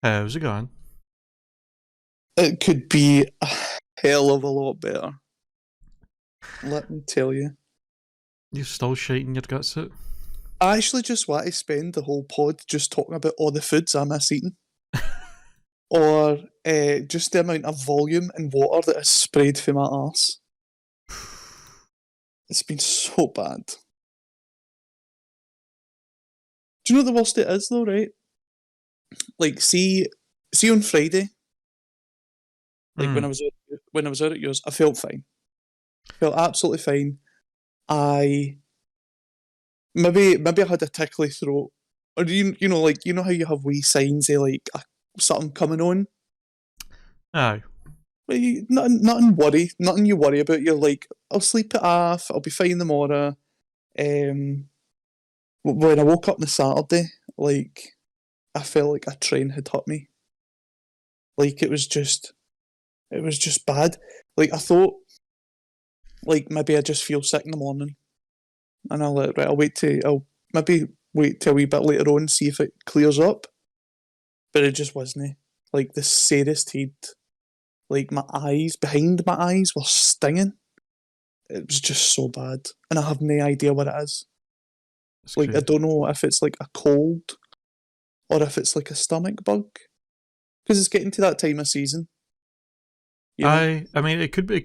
How's it going? It could be a hell of a lot better. Let me tell you. You still shiting your guts out? I actually just want to spend the whole pod just talking about all the foods I miss eating, or just the amount of volume and water that is sprayed through my arse. It's been so bad. Do you know what the worst it is though, right? Like, see on Friday, like when Mm. I was out at yours, I felt fine. Felt absolutely fine. I maybe I had a tickly throat, or you know like you know how you have wee signs of like something coming on. Aye. But nothing you worry about. You're like, I'll sleep it off. I'll be fine tomorrow. When I woke up on the Saturday, like I felt like a train had hit me. Like it was just bad. Like I thought, like maybe I just feel sick in the morning, and I'll like, right. I'll maybe wait till a wee bit later on, see if it clears up. But it just wasn't. Like the saddest heat. Like my eyes, behind my eyes, were stinging. It was just so bad, and I have no idea what it is. That's Like I crazy. don't know if it's like a cold or if it's like a stomach bug, because it's getting to that time of season, you know. I mean, it could be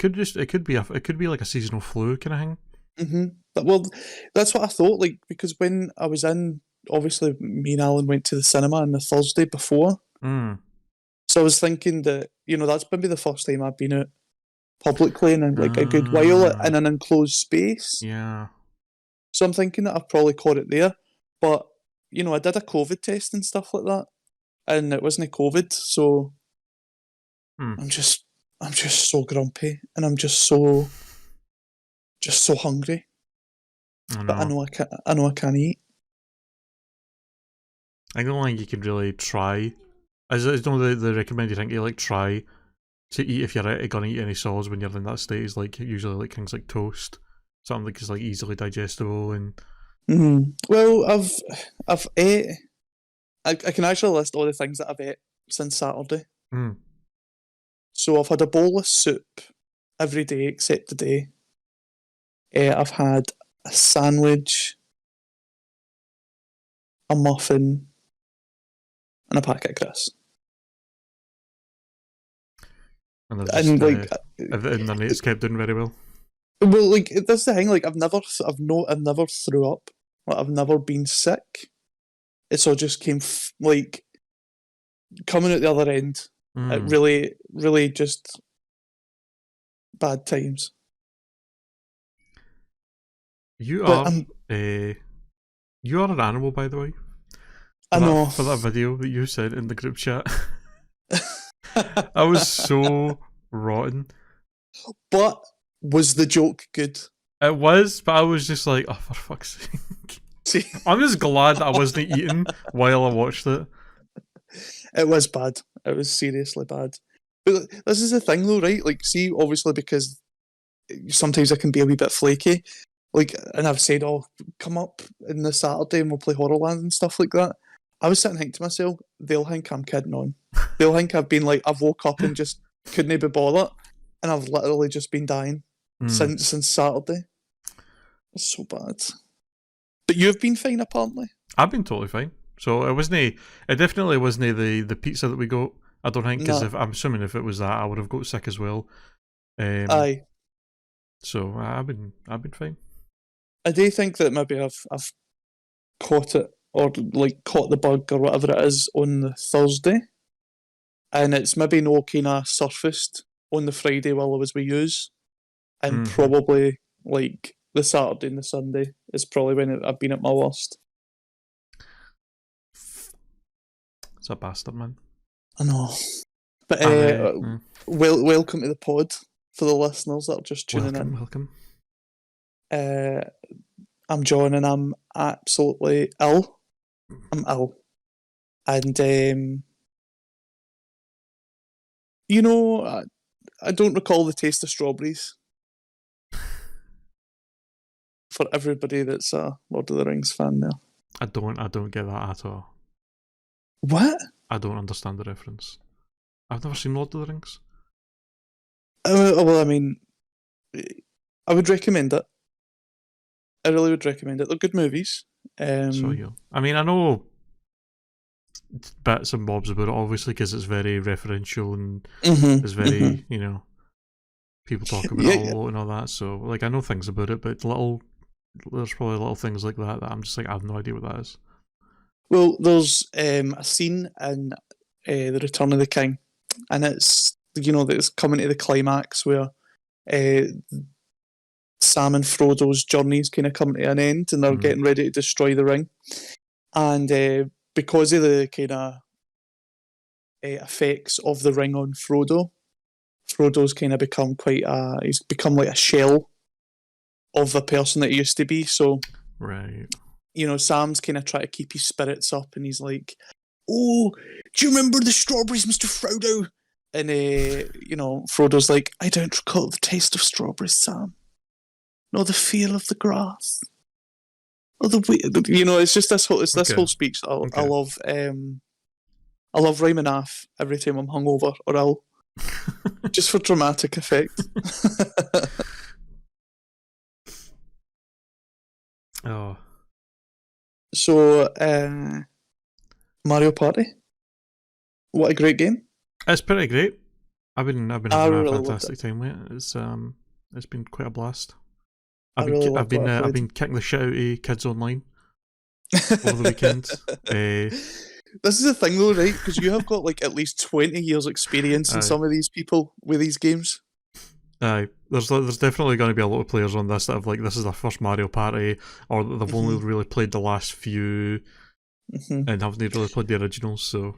like a seasonal flu kind of thing. But well, that's what I thought. Like because when I was in, obviously me and Alan went to the cinema on the Thursday before, Mm. so I was thinking that that's maybe the first time I've been out publicly in like a good while Ah. in an enclosed space. Yeah. So I'm thinking that I've probably caught it there. But, I did a COVID test and stuff like that. And it wasn't COVID, so Hmm. I'm just I'm just so grumpy and I'm just so hungry. I But know. I know I can't eat. I don't think you could really try. As don't they recommend you think you like try to eat if you're gonna eat any solids when you're in that state is like usually like things like toast, something like is like easily digestible and Well, I've ate I can actually list all the things that I've ate since Saturday. mm. So I've had a bowl of soup every day except today. I've had a sandwich, a muffin, and a packet of crisps. And they've And just like, and their mates kept doing very well. well, like that's the thing. Like, I've never threw up. Like, I've never been sick. It's all just came like coming at the other end. It Mm. really, really just bad times. You But are a you are an animal, by the way. I know. For that video that you sent in the group chat, I was so rotten. But was the joke good? It was, but I was just like, oh, for fuck's sake. See, I'm just glad that I wasn't eating while I watched it. it was bad. It was seriously bad. But this is the thing, though, right? Like, see, obviously, because sometimes I can be a wee bit flaky. Like, and I've said, "Oh, come up in the Saturday and we'll play Horrorland and stuff like that." I was sitting thinking to myself, they'll think I'm kidding on. They'll think I've been like, I've woke up and just couldn't be bothered, and I've literally just been dying Mm. since Saturday. It's so bad. But you've been fine, apparently. I've been totally fine. So it definitely wasn't the pizza that we got. I don't think, because Nah, if I'm assuming if it was that, I would have got sick as well. Um, aye. so I've been fine. I do think that maybe I've caught it or like caught the bug or whatever it is on the Thursday, and it's maybe no kind of surfaced on the Friday while I was with yous, and Mm-hmm. probably like the Saturday and the Sunday is probably when I've been at my worst. It's a bastard, man. I know, but welcome to the pod for the listeners that are just tuning Welcome, in. welcome. I'm John, and I'm absolutely ill. I'm ill, and I don't recall the taste of strawberries. For everybody that's a Lord of the Rings fan there. I don't get that at all. What? I don't understand the reference. I've never seen Lord of the Rings. Well, I mean, I would recommend it. I really would recommend it. They're good movies. So yeah, I mean, I know bits and bobs about it, obviously, because it's very referential and it's very, you know, people talk about it a lot and all that. So, like, I know things about it, but there's probably little things like that I'm just like, I have no idea what that is. Well, there's a scene in The Return of the King, and it's, you know, that it's coming to the climax where Sam and Frodo's journeys kind of come to an end, and they're getting ready to destroy the ring. And because of the kind of effects of the ring on Frodo, Frodo's kind of become he's become like a shell of the person that he used to be. So, right, you know, Sam's kind of trying to keep his spirits up, and he's like, "Oh, do you remember the strawberries, Mr. Frodo?" And you know, Frodo's like, "I don't recall the taste of strawberries, Sam, nor the feel of the grass, or the you know." It's just this whole this whole speech that I love. I love rhyming off every time I'm hungover or ill, just for dramatic effect. Oh. So, Mario Party, what a great game! It's pretty great. I've been having really a fantastic time with it. It's been quite a blast. I've been kicking the shit out of kids online over the weekend. This is the thing though, right? Because you have got like at least 20 years experience in some of these people with these games. Aye, there's definitely going to be a lot of players on this that have like, this is their first Mario Party, or they've only really played the last few and haven't really played the originals. So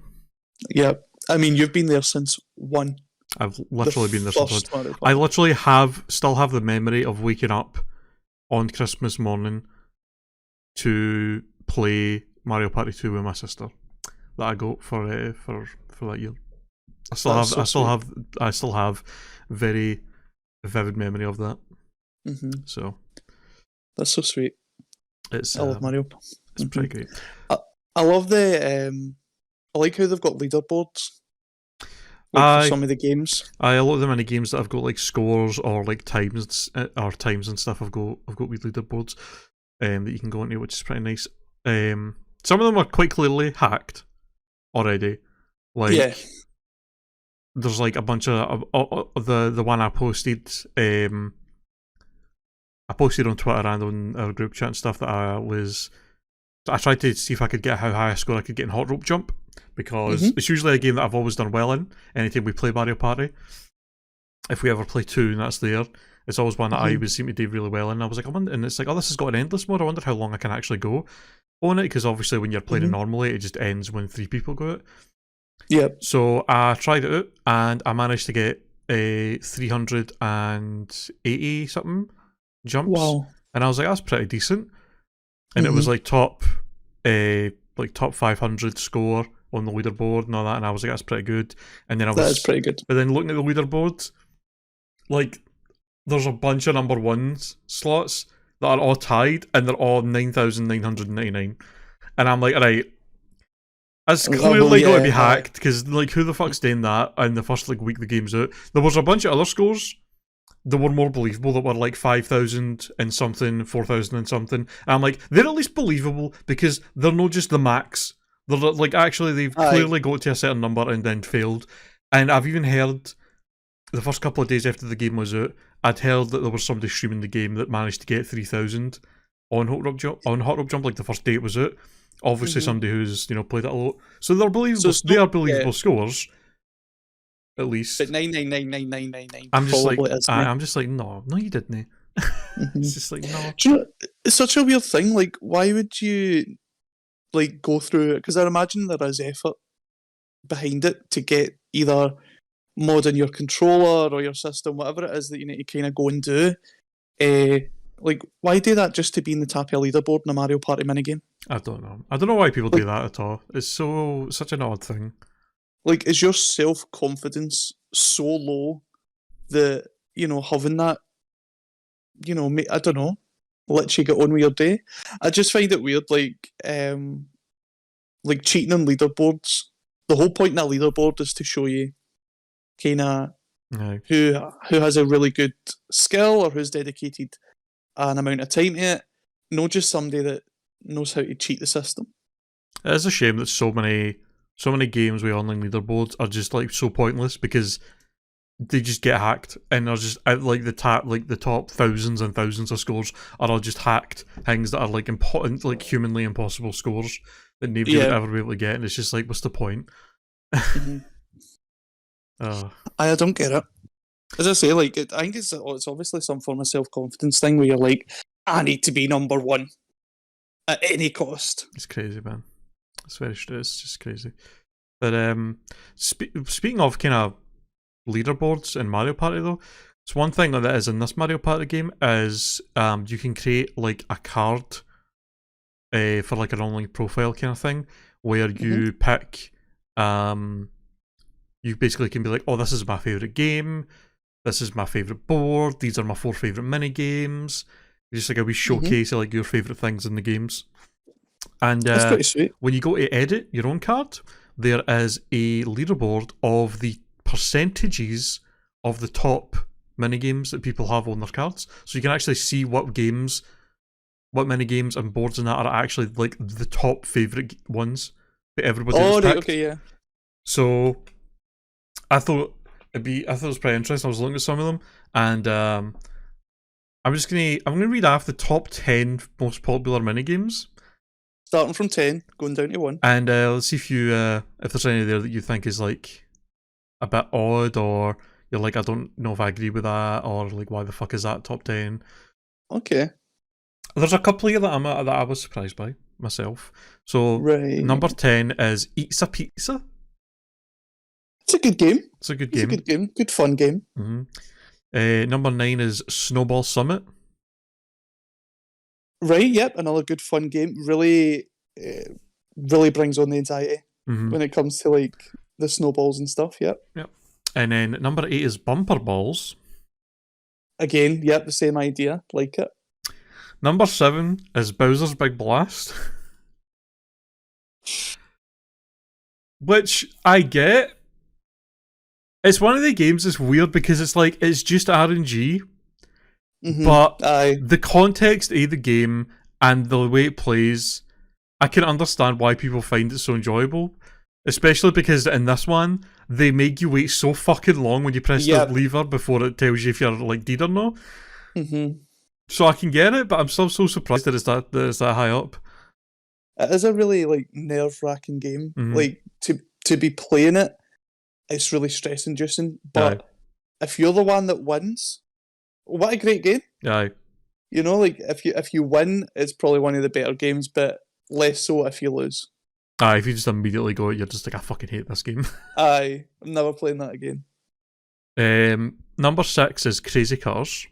yeah, I mean, you've been there since 1. I've literally been there since 1. I literally still have the memory of waking up on Christmas morning to play Mario Party 2 with my sister that I got for that year. I still have very vivid memory of that. So that's so sweet. I love Mario. It's pretty great. I love I like how they've got leaderboards. Like for some of the games. A lot of the mini games that I've got like scores or like times and stuff. I've got wee leaderboards that you can go into, which is pretty nice. Some of them are quite clearly hacked already. Like there's like a bunch of the one I posted. I posted on Twitter and on our group chat and stuff that I tried to see if I could get how high a score I could get in Hot Rope Jump, because it's usually a game that I've always done well in anytime we play Mario Party. If we ever play 2 and that's there, it's always one that I would seem to do really well in. I was like, and it's like, oh, this has got an endless mode. I wonder how long I can actually go on it, because obviously when you're playing it normally, it just ends when 3 people go out. Yep. So I tried it out and I managed to get a 380 something jumps. Wow. And I was like, that's pretty decent. And it was like top 500 score on the leaderboard and all that, and I was like, that's pretty good. And then that is pretty good. But then looking at the leaderboard, like there's a bunch of number 1s slots that are all tied, and they're all 9,999. And I'm like, alright, that's clearly got to be hacked, because like, who the fuck's doing that in the first like week the game's out? There was a bunch of other scores that were more believable, that were like 5,000 and something, 4,000 and something. And I'm like, they're at least believable because they're not just the max. They're like, actually, they've clearly got to a certain number and then failed. And I've even heard, the first couple of days after the game was out, I'd heard that there was somebody streaming the game that managed to get 3,000 on Hot Rope Jump, like the first day it was out. Obviously, somebody who's, you know, played it a lot. So they're believable. They are believable scores. At least, but 9999999. I'm just like, no, you didn't. It's just like, no. Do you know, it's such a weird thing. Like, why would you like go through it? Because I imagine there is effort behind it to get either modding your controller or your system, whatever it is that you need to kind of go and do. Like, why do that just to be in the top of a leaderboard in a Mario Party minigame? I don't know why people do that at all. It's such an odd thing. Like, is your self-confidence so low that, you know, having that, you know, I don't know, let you get on with your day? I just find it weird, like cheating on leaderboards the whole point in a leaderboard is to show you kind of Aye. who has a really good skill or who's dedicated an amount of time to it, not just somebody that knows how to cheat the system. It is a shame that so many games with online leaderboards are just like so pointless because they just get hacked and are just out like the top thousands and thousands of scores are all just hacked things that are like important, like humanly impossible scores that nobody would ever be able to get, and it's just like, what's the point? Mm-hmm. I don't get it. As I say, like I think it's obviously some form of self-confidence thing where you're like, I need to be number one at any cost. It's crazy, man. It's just crazy. But speaking of kind of leaderboards in Mario Party though, it's one thing that is in this Mario Party game is you can create like a card for like an online profile kind of thing where you pick you basically can be like, oh, this is my favourite game, this is my favourite board, these are my 4 favourite mini games. Just like a wee showcase of like your favourite things in the games. And that's pretty sweet. When you go to edit your own card, there is a leaderboard of the percentages of the top mini games that people have on their cards, so you can actually see what mini games and boards and that are actually like the top favourite ones that everybody has picked. Okay, yeah. So I thought it was pretty interesting. I was looking at some of them, and I'm gonna read off the top 10 most popular mini games. Starting from 10, going down to 1. And let's see if there's any there that you think is like a bit odd, or you're like, I don't know if I agree with that, or like, why the fuck is that top 10? Okay. There's a couple here that I was surprised by myself. So number 10 is Eats a Pizza. It's a good game. It's a good game. Good fun game. Number 9 is Snowball Summit. Right, yep, another good fun game. Really brings on the anxiety when it comes to like the snowballs and stuff, yep. And then number 8 is Bumper Balls. Again, yep, the same idea, like it. Number 7 is Bowser's Big Blast. Which I get. It's one of the games that's weird because it's like, it's just RNG. But the context of the game and the way it plays, I can understand why people find it so enjoyable. Especially because in this one, they make you wait so fucking long when you press the lever before it tells you if you're like dead or not. So I can get it, but I'm still so surprised that it's that high up. It is a really like nerve-wracking game. Like to be playing it, it's really stress-inducing. But if you're the one that wins, what a great game! Aye. You know, like if you win, it's probably one of the better games, but less so if you lose. Aye, if you just immediately go, you're just like, I fucking hate this game. Aye, I'm never playing that again. Number 6 is Crazy Cars.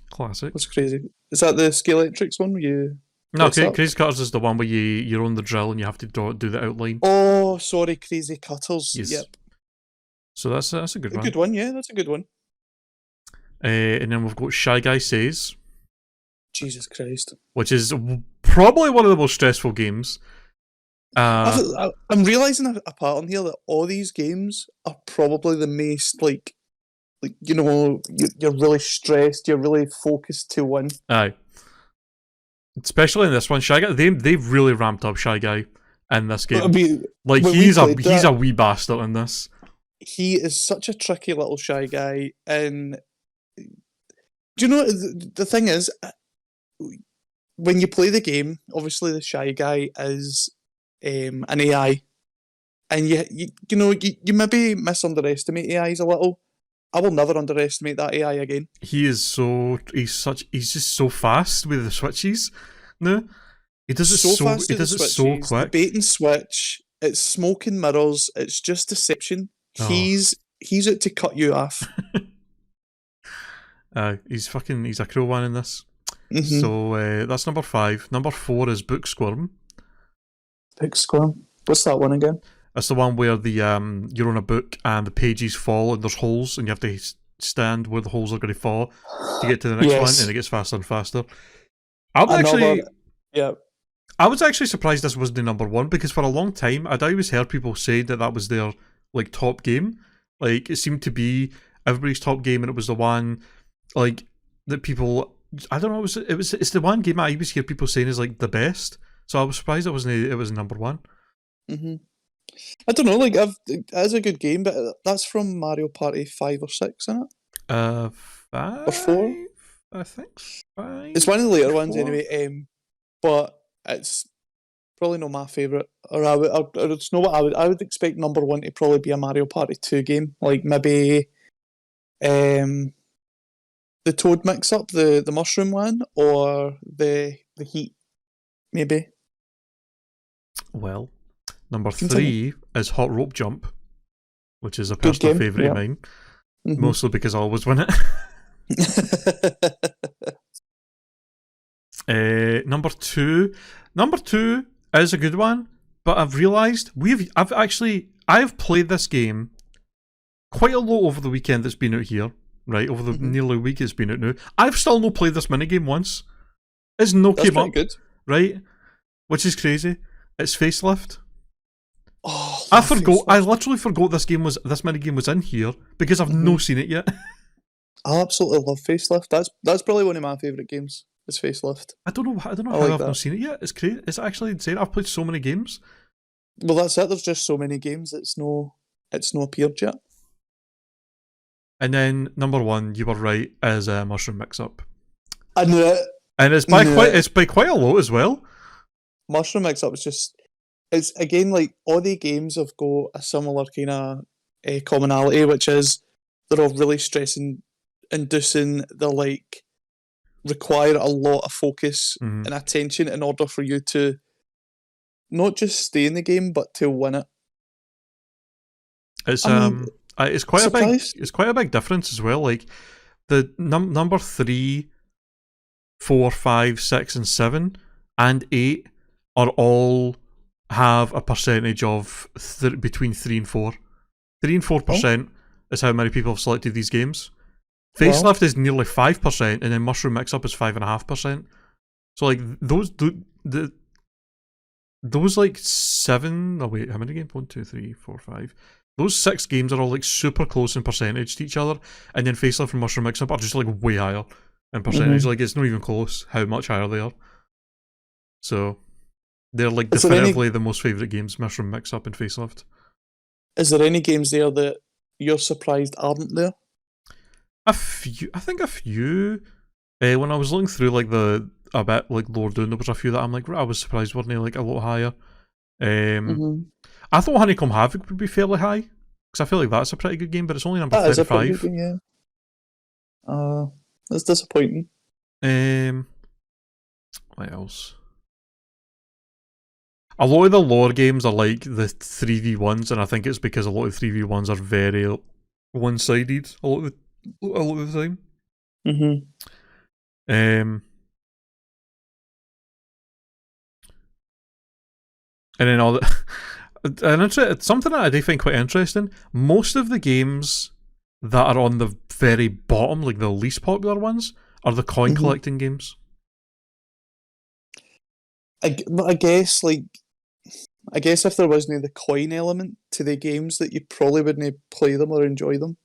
Classic. What's crazy? Is that the Scalextrics one where you... No, Crazy Cutters is the one where you're on the drill and you have to do the outline. Oh, sorry, Crazy Cutters. Yes. Yep. So that's a good one. A good one, yeah, that's a good one. And then we've got Shy Guy Says. Jesus Christ. Which is probably one of the most stressful games. I'm realising a pattern here that all these games are probably the most, like you know, you're really stressed, you're really focused to win. Aye. Especially in this one, Shy Guy, they've really ramped up Shy Guy in this game. I mean, like he's a wee bastard in this. He is such a tricky little Shy Guy, and do you know the thing is, when you play the game, obviously the Shy Guy is an AI, and you maybe misunderestimate AIs a little. I will never underestimate that AI again. He's just so fast with the switches. No, he does it so quick. The bait and switch. It's smoke and mirrors. It's just deception. Oh. He's out to cut you off. He's a cool one in this. So that's number 5. Number 4 is Book Squirm. Book Squirm. What's that one again? That's the one where the you're on a book and the pages fall and there's holes and you have to stand where the holes are going to fall to get to the next one, and it gets faster and faster. I'm I was actually surprised this wasn't the number one, because for a long time I'd always heard people say that was their like top game. Like it seemed to be everybody's top game, and it was the one like that people. I don't know. It's the one game I always hear people saying is like the best. So I was surprised it was number one. Hmm. I don't know. Like, it is a good game, but that's from Mario Party 5 or 6, isn't it? Five. Or 4? I think five. It's one of the later ones 4. anyway. But it's probably not my favourite. Or it's not what I would expect number one to probably be a Mario Party 2 game. Like maybe the Toad mix up, the mushroom one, or the Heat, maybe. Well, number Continue. 3 is Hot Rope Jump, which is a Good personal game. favourite of Yeah. mine. Mhm. Mostly because I always win it. Number two is a good one, but I've realised I've played this game quite a lot over the weekend that's been out here, right? Over the nearly week it's been out now. I've still not played this minigame once. It's no That's came pretty up, good. right? Which is crazy. It's Facelift. Oh, I love Facelift. literally forgot this minigame was in here because I've no seen it yet. I absolutely love Facelift. That's probably one of my favourite games. Is Facelift. I don't know I how like I've that. not seen it yet. It's crazy. It's actually insane. I've played so many games. Well, that's it. There's just so many games. It's no appeared yet. And then number 1, you were right, is Mushroom Mix Up. I knew it. And it's by quite a lot as well. Mushroom Mix Up is just. It's again like all the games have got a similar kind of commonality, which is they're all really stressing, inducing. They're like require a lot of focus and attention in order for you to not just stay in the game but to win it. It's I mean, it's quite surprised? a big difference as well. Like the number 3, 4, 5, 6, and 7 and 8 are all have a percentage of between 3 and 4. 3 and 4% is how many people have selected these games. Facelift is nearly 5%, and then Mushroom Mix Up is 5.5%. So like those like 7. Oh wait, how many games? 1, 2, 3, 4, 5. Those 6 games are all like super close in percentage to each other, and then Facelift and Mushroom Mix Up are just like way higher in percentage. Like it's not even close how much higher they are. So they're like definitively the most favourite games, Mushroom Mix Up and Facelift. Is there any games there that you're surprised aren't there? I think a few. When I was looking through like a bit like lower down, there was a few that I'm like, I was surprised weren't they like a lot higher. I thought Honeycomb Havoc would be fairly high because I feel like that's a pretty good game, but it's only number 35. That is a pretty good game, yeah. That's disappointing. What else? A lot of the lower games are like the 3v1s, and I think it's because a lot of 3v1s are very one-sided a lot of the time. And then all the and something that I do find quite interesting. Most of the games that are on the very bottom, like the least popular ones, are the coin collecting games. I guess if there wasn't the coin element to the games, that you probably wouldn't play them or enjoy them.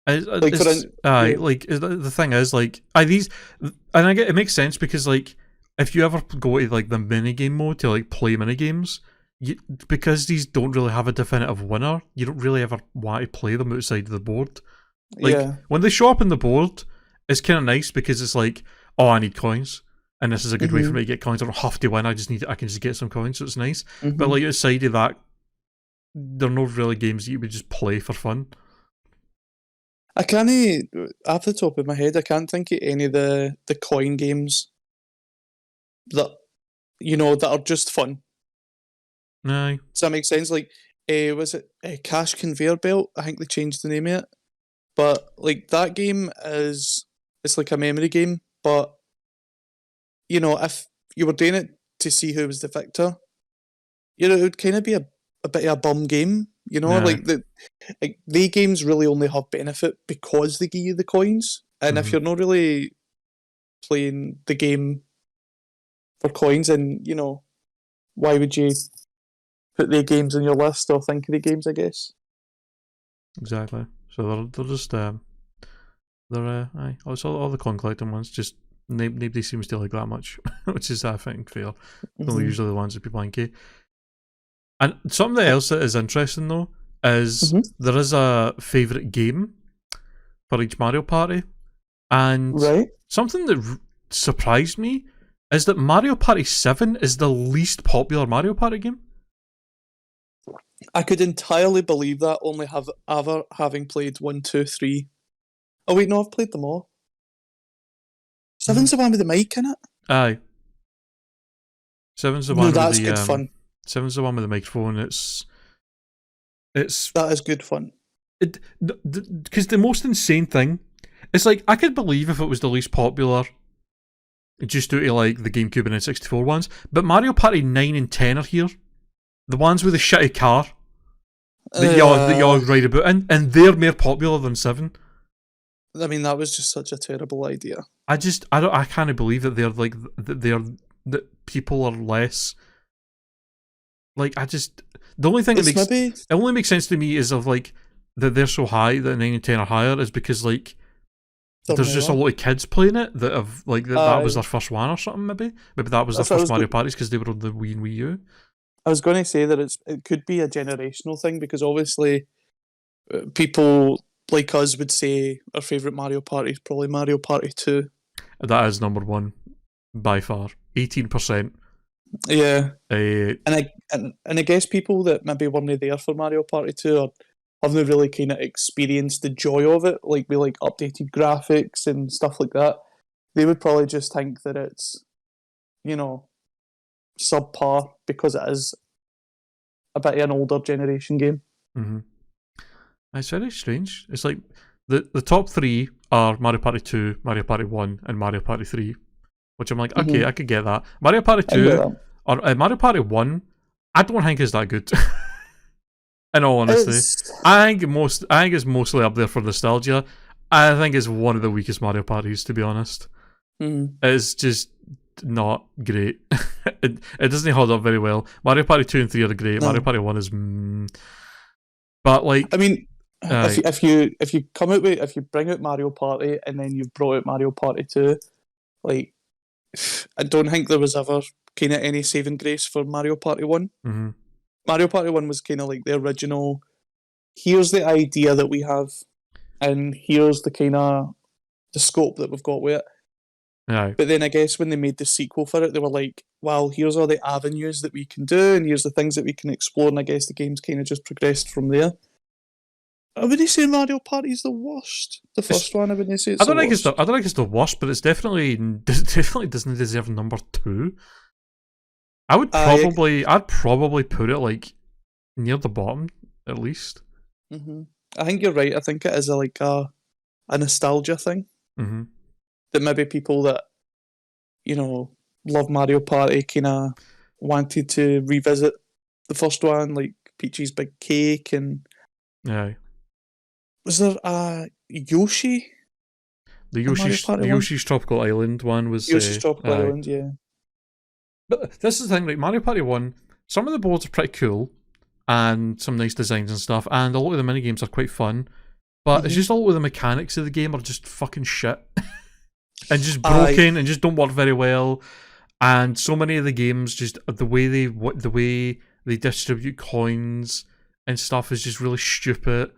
The thing is, like, these, and I get it makes sense because, like, if you ever go to like the minigame mode to like play minigames, because these don't really have a definitive winner, you don't really ever want to play them outside of the board. Like when they show up on the board, it's kind of nice because it's like, oh, I need coins, and this is a good way for me to get coins. I don't have to win. I can just get some coins, so it's nice. But like outside of that, they're not really games that you would just play for fun. I can't, off the top of my head, I can't think of any of the coin games that that are just fun. No. Does that make sense? Like, was it Cash Conveyor Belt? I think they changed the name of it. But like that game it's like a memory game. But if you were doing it to see who was the victor, it would kind of be a bit of a bum game. Like the games really only have benefit because they give you the coins. And if you're not really playing the game for coins, then why would you put the games on your list or think of the games, I guess. Exactly. So they're just aye. Also, all the coin collecting ones, just nobody seems to like that much, which is I think fair. They're usually the ones that people like. And something else that is interesting though is there is a favourite game for each Mario Party, and something that surprised me is that Mario Party 7 is the least popular Mario Party game. I could entirely believe that, only having played 1, 2, 3. Oh wait, no, I've played them all. 7's the one with the mic in it? Aye. 7's the one that's with the good fun. 7's the one with the microphone. It's that is good fun. Because the most insane thing, it's like I could believe if it was the least popular, just due to like the GameCube and N64 ones. But Mario Party 9 and 10 are here, the ones with the shitty car that y'all write about, and they're more popular than 7. I mean, that was just such a terrible idea. I can't believe that they're like that people are less. Like the only thing it only makes sense to me is of like that they're so high that 9 and 10 are higher is because like there's just a lot of kids playing it that have like that was their first one or something. Maybe that was their first Mario Parties because they were on the Wii and Wii U. I was going to say that it could be a generational thing because obviously people like us would say our favourite Mario Party is probably Mario Party 2. That is number one by far. 18%. Yeah. And I guess people that maybe weren't there for Mario Party 2 or haven't really kind of experienced the joy of it, like with like updated graphics and stuff like that, they would probably just think that it's, you know, subpar because it is a bit of an older generation game. It's very strange. It's like the top 3 are Mario Party 2, Mario Party 1, and Mario Party 3, which I'm like, okay, I could get that. Mario Party 2 or Mario Party 1, I don't think is that good. In all honesty, I think it's mostly up there for nostalgia. I think it's one of the weakest Mario Parties, to be honest. It's just not great. It doesn't hold up very well. Mario Party 2 and 3 are great. No. Mario Party 1 is but like, I mean, if you come out with, if you bring out Mario Party and then you've brought out Mario Party 2, like, I don't think there was ever kind of any saving grace for Mario Party 1. Mario Party 1 was kind of like the original, here's the idea that we have, and here's the kind of the scope that we've got with it. But then I guess when they made the sequel for it, they were like, well, here's all the avenues that we can do, and here's the things that we can explore, and I guess the game's kind of just progressed from there. I wouldn't say Mario Party is the worst. The first one, I wouldn't say it's the worst. I don't think it's the worst, but it definitely doesn't deserve number 2. I'd probably put it like near the bottom at least. I think you're right. I think it is a nostalgia thing. That maybe people that, you know, love Mario Party kind of wanted to revisit the first one, like Peach's Big Cake and. Was there a Yoshi? The Yoshi's Tropical Island one was Yoshi's Tropical Island, yeah. But this is the thing, like Mario Party 1, some of the boards are pretty cool and some nice designs and stuff, and a lot of the minigames are quite fun, but it's just a lot of the mechanics of the game are just fucking shit. And just broken and just don't work very well. And so many of the games, just the way they distribute coins and stuff is just really stupid.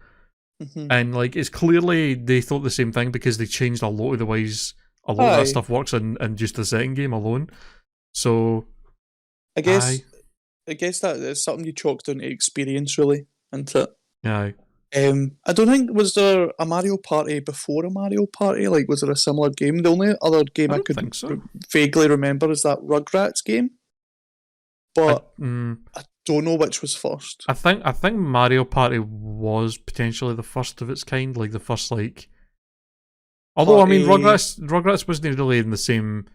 And like it's clearly they thought the same thing because they changed a lot of the ways a lot of that stuff works in just the second game alone. So I guess that is something you chalked down to experience, really, isn't it? I don't think, was there a Mario Party before a Mario Party? Like, was there a similar game? The only other game I could vaguely remember is that Rugrats game, but I don't know which was first. I think Mario Party was potentially the first of its kind, like the first like. Although I mean, Rugrats wasn't really in the same.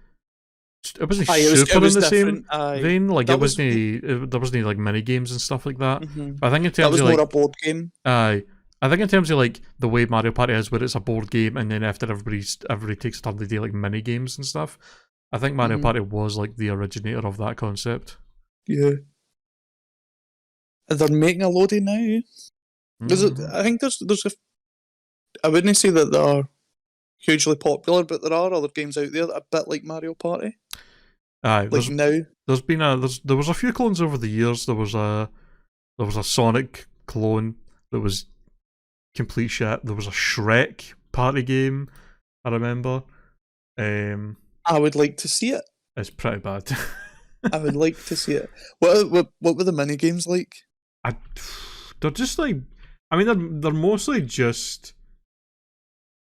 It wasn't super in the same vein. Like there wasn't like mini games and stuff like that. I think in terms that was of more a board game. I think in terms of like the way Mario Party is, where it's a board game, and then after everybody takes a turn to do like mini games and stuff. I think Mario Party was like the originator of that concept. Yeah. They're making a load of now. I think there's I wouldn't say that they're hugely popular, but there are other games out there that are a bit like Mario Party. Aye, Like now. there was a few clones over the years. There was a Sonic clone that was complete shit. There was a Shrek party game, I remember. I would like to see it. It's pretty bad. I would like to see it. What were the mini games like? They're just like, I mean, they're mostly just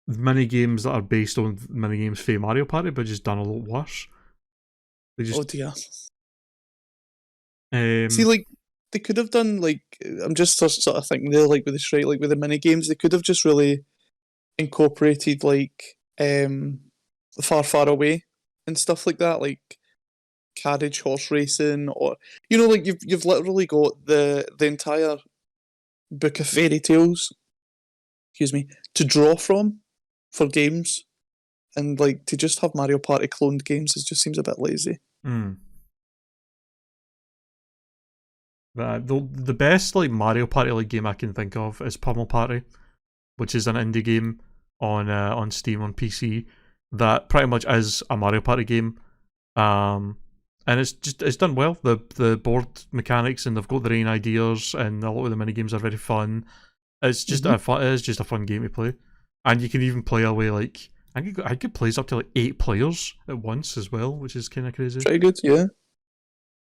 mini games that are based on mini games for Mario Party, but just done a lot worse. They just, oh dear. See, like they could have done like I'm just sort of thinking there, like with the Shrek, like with the mini games, they could have just really incorporated like Far Far Away and stuff like that, like carriage horse racing, or like you've literally got the entire book of fairy tales, excuse me, to draw from for games, and like to just have Mario Party cloned games, it just seems a bit lazy. The best like Mario Party like game I can think of is Pummel Party, which is an indie game on Steam on PC that pretty much is a Mario Party game. And it's done well. The board mechanics, and they've got their own ideas, and a lot of the mini games are very fun. It's just it is just a fun game to play, and you can even play away like I could play up to like 8 players at once as well, which is kind of crazy. Pretty good, yeah.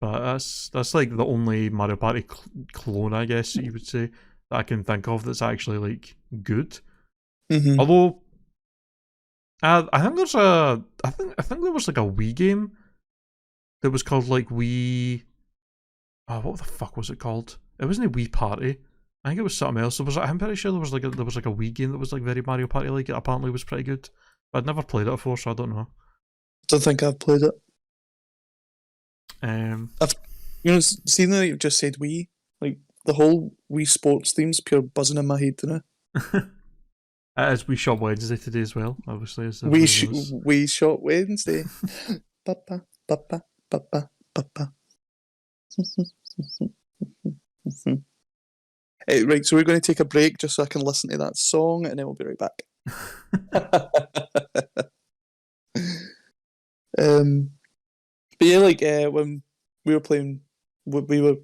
But that's like the only Mario Party clone, I guess you would say, that I can think of that's actually like good. Although I think there's I think there was like a Wii game that was called like Wii. Oh, what the fuck was it called? It wasn't a Wii Party. I think it was something else. I'm pretty sure there was like a Wii game that was like very Mario Party like. It apparently was pretty good. But I'd never played it before, so I don't know. Don't think I've played it. I've seen that you've just said Wii. Like the whole Wii Sports theme's pure buzzing in my head, you know. It is Wii Shop Wednesday today as well, obviously. Wii Shop Wednesday. Papa, papa, papa, papa. Right, so we're going to take a break just so I can listen to that song, and then we'll be right back. But yeah, like when we were playing, we were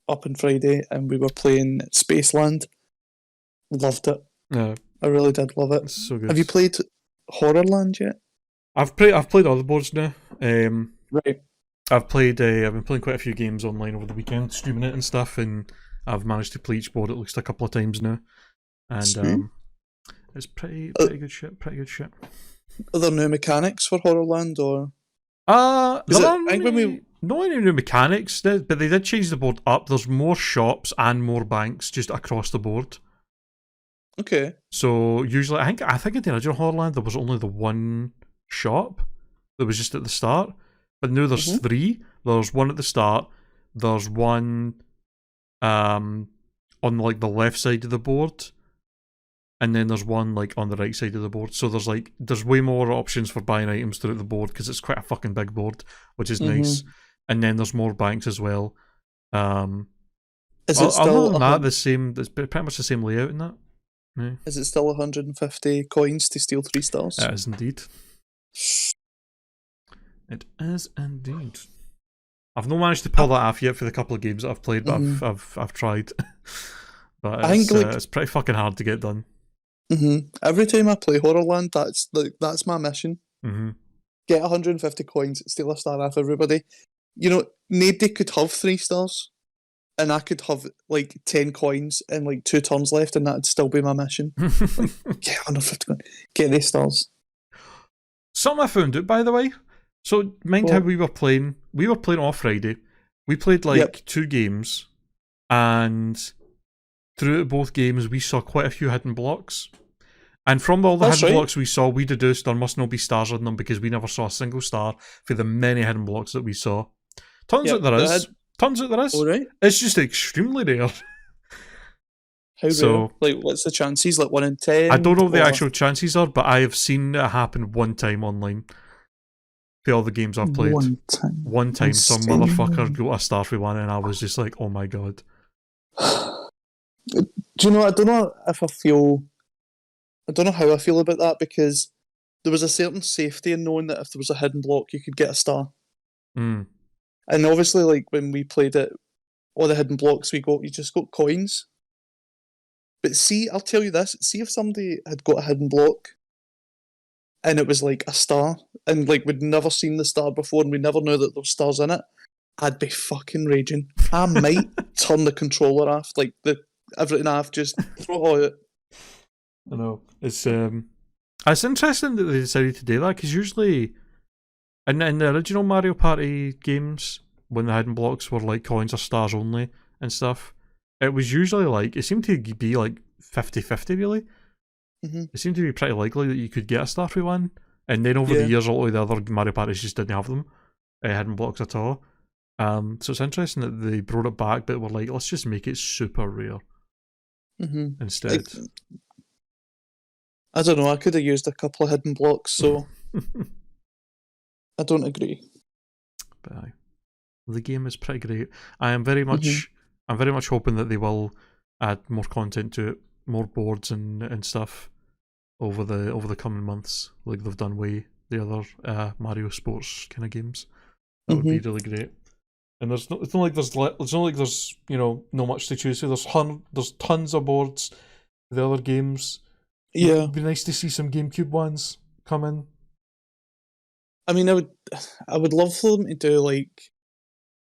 up on Friday and we were playing Spaceland. Loved it. Yeah, I really did love it. It's so good. Have you played Horrorland yet? I've played other boards now. Right. I've been playing quite a few games online over the weekend, streaming it and stuff, and I've managed to play each board at least a couple of times now. And it's pretty good shit. Pretty good shit. Are there new mechanics for Horrorland, or? Not any new mechanics, but they did change the board up. There's more shops and more banks just across the board. Okay. So usually, I think in the original Horrorland there was only the one shop that was just at the start, but now there's 3. There's one at the start. There's one on like the left side of the board, and then there's one like on the right side of the board. So there's way more options for buying items throughout the board because it's quite a fucking big board, which is nice. And then there's more banks as well. Is it still the same? It's pretty much the same layout in that. Yeah. Is it still 150 coins to steal 3 stars? It is indeed. It is indeed. I've not managed to pull that off yet for the couple of games that I've played, but I've tried. But it's pretty fucking hard to get done. Every time I play Horrorland, that's my mission. Get 150 coins, steal a star off everybody. Nobody could have 3 stars, and I could have like 10 coins and like 2 turns left, and that'd still be my mission. Get 150 coins, get these stars. Something I found out, by the way. So mind how we were playing. We were playing off Friday. We played like 2 games, and throughout both games we saw quite a few hidden blocks. And from all the hidden blocks we saw, we deduced there must not be stars on them because we never saw a single star for the many hidden blocks that we saw. Turns out there is. All right. It's just extremely rare. How rare? Like, what's the chances? Like 1 in 10? I don't know what the actual chances are, but I have seen it happen one time online. for all the games I've played. One time some motherfucker got a star for one, and I was just like, oh my god. Do you know, I don't know how I feel about that, because there was a certain safety in knowing that if there was a hidden block, you could get a star. Mm. And obviously, like, when we played it, all the hidden blocks you just got coins. But see, I'll tell you this, see if somebody had got a hidden block and it was like a star, and like we'd never seen the star before and we never knew that there were stars in it, I'd be fucking raging. I might turn the controller off, like everything off, just throw it all out. I know. It's interesting that they decided to do that, because usually in the original Mario Party games, when the hidden blocks were like coins or stars only and stuff, it was usually like, it seemed to be like 50-50 really. Mm-hmm. It seemed to be pretty likely that you could get a star for one, and then over the years, all of the other Mario Parties just didn't have them, hidden blocks at all. So it's interesting that they brought it back, but were like, let's just make it super rare instead. I don't know, I could have used a couple of hidden blocks, so I don't agree. But the game is pretty great. I'm very much hoping that they will add more content to it, more boards and stuff over the coming months, like they've done with the other Mario sports kind of games. That would be really great. And it's not like there's not much to choose. So there's tons of boards for the other games. Yeah, it'd be nice to see some GameCube ones come in. I mean, I would love for them to do, like,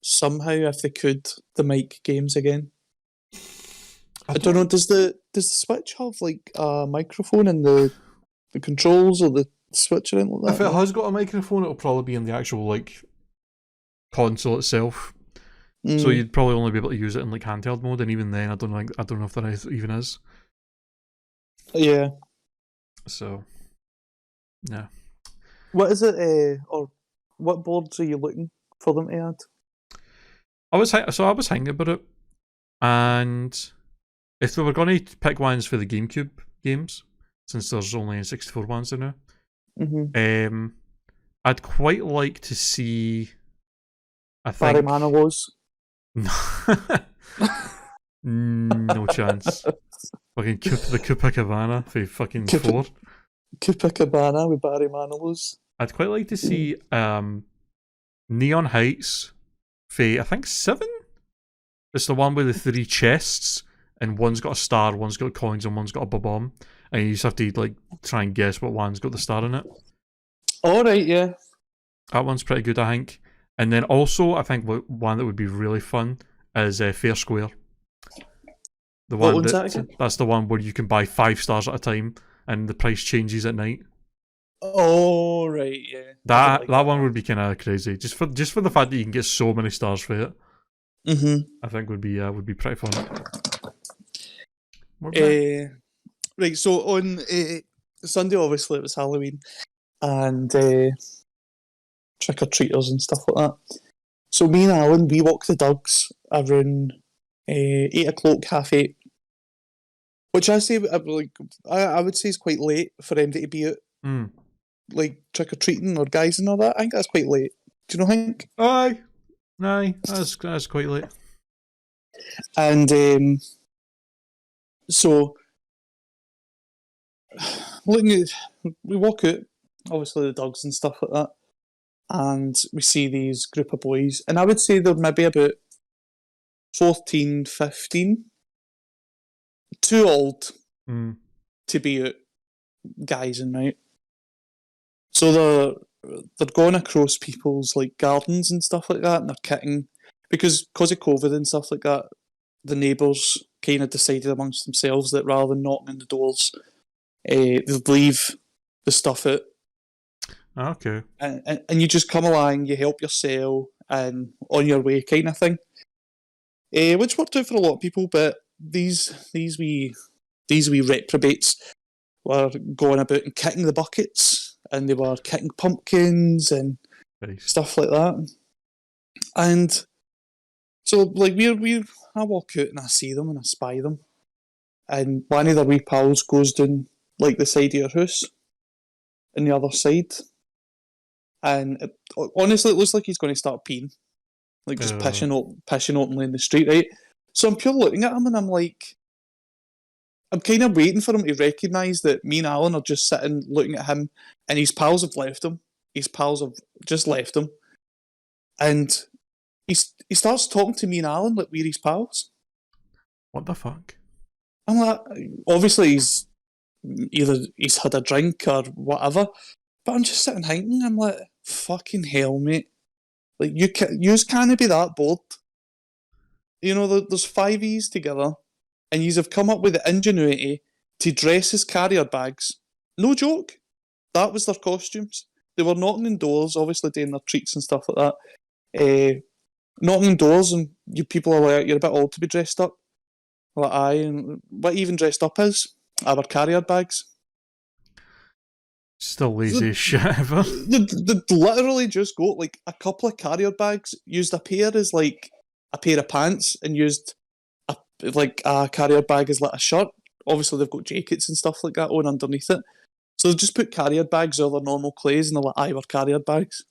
somehow, if they could, the mic games again. I don't know. Does the Switch have like a microphone in the controls or the Switch or anything like that? If it has got a microphone, it'll probably be in the actual like console itself. So you'd probably only be able to use it in like handheld mode, and even then, I don't know if there even is. Yeah. So, yeah. What is it? Or what boards are you looking for them to add? I was thinking about it, and if we were going to pick ones for the GameCube games, since there's only 64 ones in there, I'd quite like to see. Barry Manilow's. No chance. Fucking the Copacabana for fucking 4. Copacabana with Barry Manilow's. I'd quite like to see Neon Heights for, I think, 7? It's the one with the 3 chests, and one's got a star, one's got coins, and one's got a bomb. And you just have to like try and guess what one's got the star in it. Alright, yeah. That one's pretty good, I think. And then also, I think one that would be really fun is Fair Square. The one that's the one where you can buy 5 stars at a time, and the price changes at night. Oh right, yeah. That one would be kind of crazy, just for the fact that you can get so many stars for it. I think would be pretty fun. Right, so on Sunday, obviously it was Halloween, and trick or treaters and stuff like that. So me and Alan, we walked the dogs around 8 o'clock, 8:30, which I would say is quite late for them to be out, like trick or treating or guys and all that. I think that's quite late. Do you know? Think? Aye, that's quite late. And so we walk out, obviously the dogs and stuff like that, and we see these group of boys, and I would say they're maybe about 14, 15, too old to be out guysing, right? So they're going across people's like gardens and stuff like that, and they're kicking, because of COVID and stuff like that, the neighbours kind of decided amongst themselves that rather than knocking on the doors, they'd leave the stuff out. Okay. And you just come along, you help yourself, and on your way kind of thing. Which worked out for a lot of people, but these wee reprobates were going about and kicking the buckets, and they were kicking pumpkins and stuff like that. And so, like, I walk out and I see them and I spy them, and one of their wee pals goes down like the side of your house, on the other side, and honestly, it looks like he's going to start peeing, like just pissing openly in the street, right? So I'm pure looking at him, and I'm like, I'm kind of waiting for him to recognise that me and Alan are just sitting looking at him, and his pals have left him. His pals have just left him, and he starts talking to me and Alan like we're his pals. What the fuck? I'm like, obviously he's had a drink or whatever, but I'm just sitting thinking, I'm like, fucking hell, mate. Like, you can't be that bored. You know, there's 5 E's together, and yous have come up with the ingenuity to dress as carrier bags. No joke. That was their costumes. They were knocking on doors, obviously doing their treats and stuff like that. Knocking on doors, and you people are like, you're a bit old to be dressed up. Like, aye, and what even dressed up is? Our carrier bags. Still lazy as shit ever. They literally just got like a couple of carrier bags, used a pair as like a pair of pants, and used a carrier bag as like a shirt. Obviously, they've got jackets and stuff like that on underneath it. So they've just put carrier bags over normal clothes, and they're like, aye, we're carrier bags.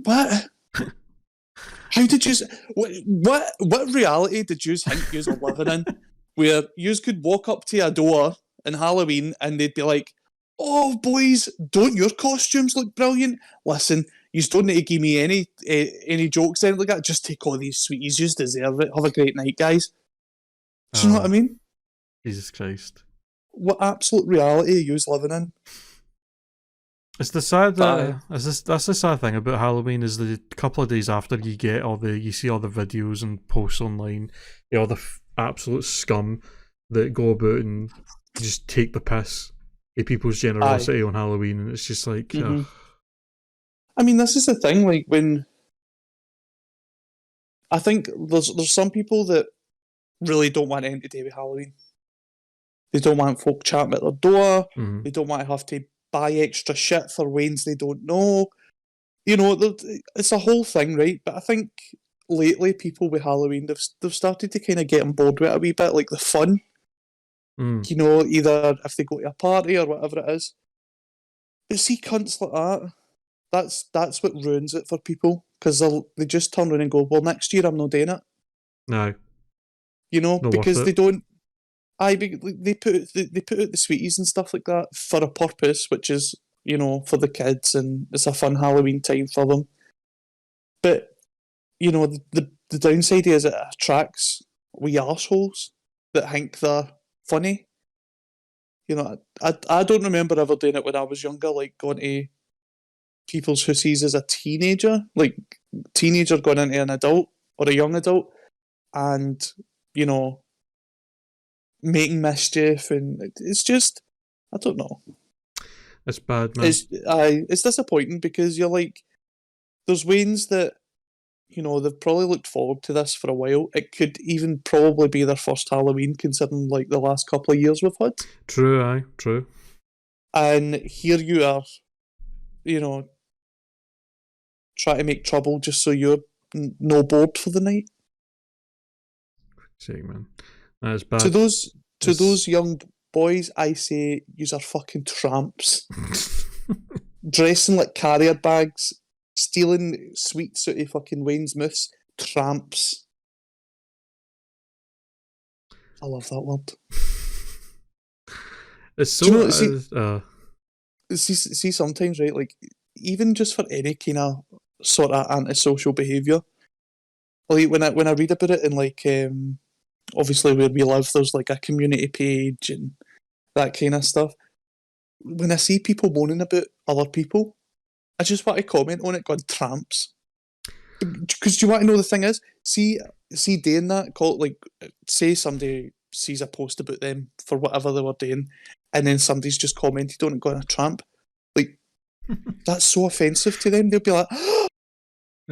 What? How did you? What reality did you think you were living in, where you could walk up to a door in Halloween and they'd be like, "Oh, boys, don't your costumes look brilliant? Listen, you don't need to give me any jokes, anything like that. Just take all these sweeties. You deserve it. Have a great night, guys." Do you know what I mean? Jesus Christ! What absolute reality are you living in? It's the sad. That's the sad thing about Halloween is the couple of days after you see all the videos and posts online, all the absolute scum that go about and just take the piss at people's generosity on Halloween, and it's just like. I mean, this is the thing. Like, when I think there's some people that really don't want anything to do with Halloween. They don't want folk chatting at their door. They don't want to have to buy extra shit for wains they don't know. You know, it's a whole thing, right? But I think lately people with Halloween, they've started to kind of get on board with it a wee bit, like the fun. You know, either if they go to a party or whatever it is. But see, cunts like that's what ruins it for people, because they just turn around and go, well, next year I'm not doing it. No. You know, because they don't. They put out the sweeties and stuff like that for a purpose, which is, you know, for the kids, and it's a fun Halloween time for them. But, you know, the downside is it attracts wee arseholes that think they're funny. You know, I don't remember ever doing it when I was younger, like going to people's houses as a teenager, like teenager going into an adult or a young adult, and, you know, making mischief, and it's just, I don't know. It's bad, man. It's disappointing, because you're like, there's ways that, you know, they've probably looked forward to this for a while. It could even probably be their first Halloween, considering like the last couple of years we've had. True. And here you are, you know, trying to make trouble just so you're no bored for the night. Sick, man. That is bad. To those young boys, I say, yous are fucking tramps. Dressing like carrier bags, stealing sweets out of fucking Wayne's Moose. Tramps. I love that word. It's so. See, sometimes, right, like, even just for any kind of sort of antisocial behaviour, like when I read about it in like obviously where we live, there's like a community page and that kind of stuff. When I see people moaning about other people, I just want to comment on it going, tramps. Because do you want to know the thing is, see doing that, say somebody sees a post about them for whatever they were doing, and then somebody's just commented on it going, a tramp. Like, that's so offensive to them. They'll be like, oh,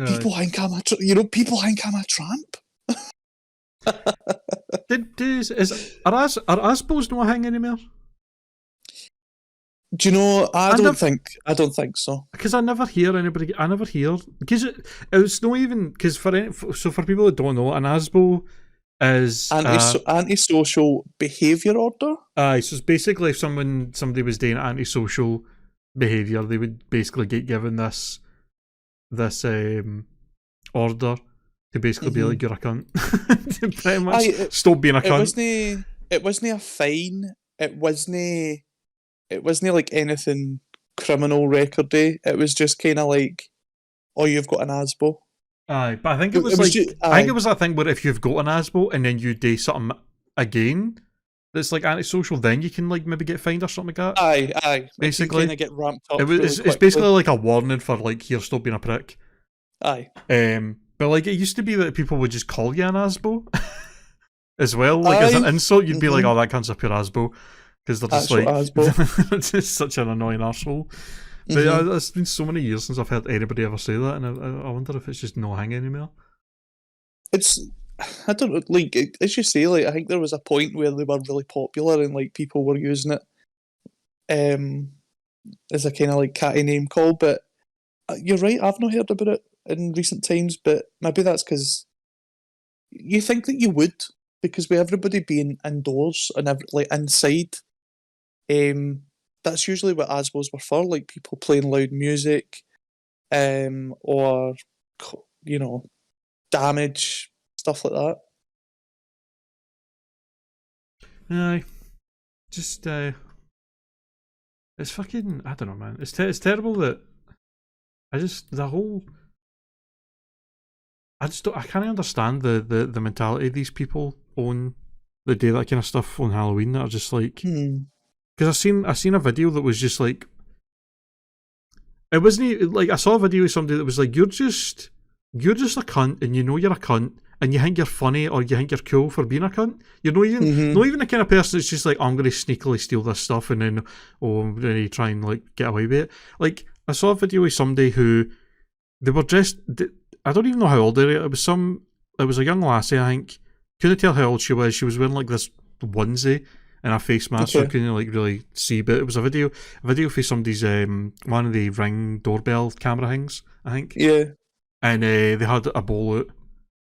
people think I'm a tramp. Are Asbos not hanging anymore? Do you know? I don't think so. Because I never hear anybody. I never hear, because it's not even, because for people that don't know, an Asbo is antisocial behaviour order. So it's basically if somebody was doing antisocial behaviour, they would basically get given this order to basically be like, you're a cunt. To pretty much stop being a cunt. It wasn't a fine. It wasn't like anything criminal recordy. It was just kind of like, oh, you've got an ASBO. Aye, but I think it was like, I think it was that thing where if you've got an ASBO and then you do something again that's like antisocial, then you can like maybe get fined or something like that. Aye. Basically, kind of get ramped up. It's basically like a warning for like, here, stop being a prick. Aye. But like it used to be that people would just call you an ASBO as well. Like as an insult, you'd be like, oh, that cunt's a pure ASBO. Because they're just like, just such an annoying arsehole. But yeah, it's been so many years since I've heard anybody ever say that, and I wonder if it's just no hang anymore. I don't know, like, as you say, like, I think there was a point where they were really popular and like people were using it as a kind of like catty name call, but you're right, I've not heard about it in recent times, but maybe that's because you think that you would, because with everybody being indoors and like inside, that's usually what ASBOs were for, like people playing loud music, or, you know, damage, stuff like that. Aye. Just, it's fucking, I don't know, man. It's terrible that I can't understand the mentality these people own that do that kind of stuff on Halloween that are just like, because I seen a video that was just like, it wasn't like, I saw a video of somebody that was like, you're just a cunt and you know you're a cunt and you think you're funny or you think you're cool for being a cunt. You're not even the kind of person that's just like, oh, I'm going to sneakily steal this stuff and then, I'm going to try and like get away with it. Like, I saw a video of somebody who, they were dressed, I don't even know how old they were. It was a young lassie, I think. Couldn't tell how old she was. She was wearing like this onesie and a face mask, so I couldn't like really see. But it was a video for somebody's one of the Ring doorbell camera things, I think. Yeah. And they had a bowl out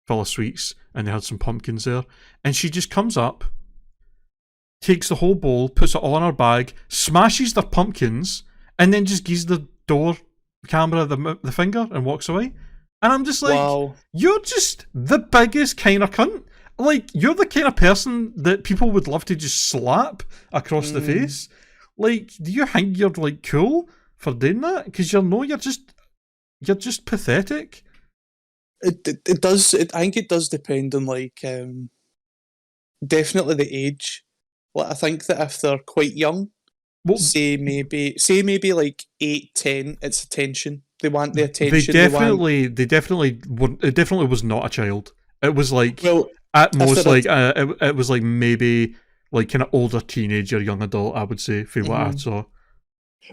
full of sweets, and they had some pumpkins there. And she just comes up, takes the whole bowl, puts it all in her bag, smashes the pumpkins, and then just gives the door camera the finger and walks away. And I'm just like, wow. You're just the biggest kind of cunt. Like, you're the kind of person that people would love to just slap across the face. Like, do you think you're like cool for doing that? Because you're just pathetic. It does. I think it does depend on like definitely the age. Like, I think that if they're quite young, say maybe like 8, 10, it's attention. They want the attention. They definitely weren't. It definitely was not a child. It was like, well, at most like it was like maybe like kind of older teenager, young adult, I would say, for what I saw.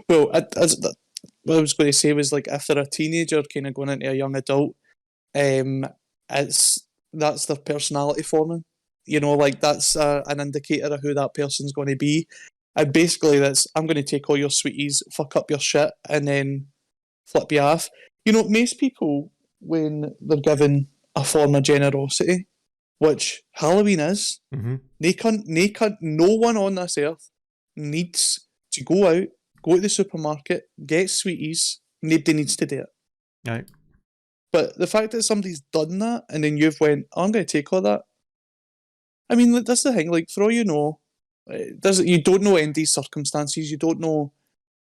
Well, what I was going to say was like, if they're a teenager kind of going into a young adult, that's their personality forming. You know, like that's an indicator of who that person's going to be. And basically, I'm going to take all your sweeties, fuck up your shit, and then flip you off. You know, most people, when they're given a form of generosity, which Halloween is, no one on this earth needs to go out, go to the supermarket, get sweeties. Nobody needs to do it. Right. But the fact that somebody's done that and then you've went, oh, I'm going to take all that. I mean, that's the thing. Like, for all you know, you don't know any of these circumstances. You don't know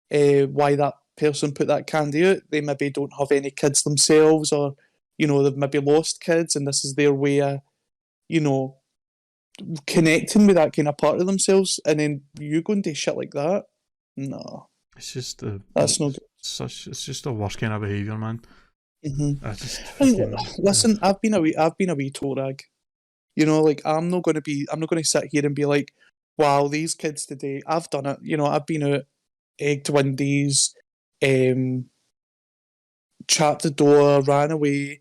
why that person put that candy out. They maybe don't have any kids themselves, or, you know, they've maybe lost kids and this is their way of, you know, connecting with that kind of part of themselves. And then you go and do shit like that? No. It's just that's no good. It's just the worst kind of behaviour, man. Listen, I've been a wee toe rag. You know, like I'm not going to sit here and be like, wow, these kids today, I've done it. You know, I've been out, egged Wendy's, trapped the door, ran away.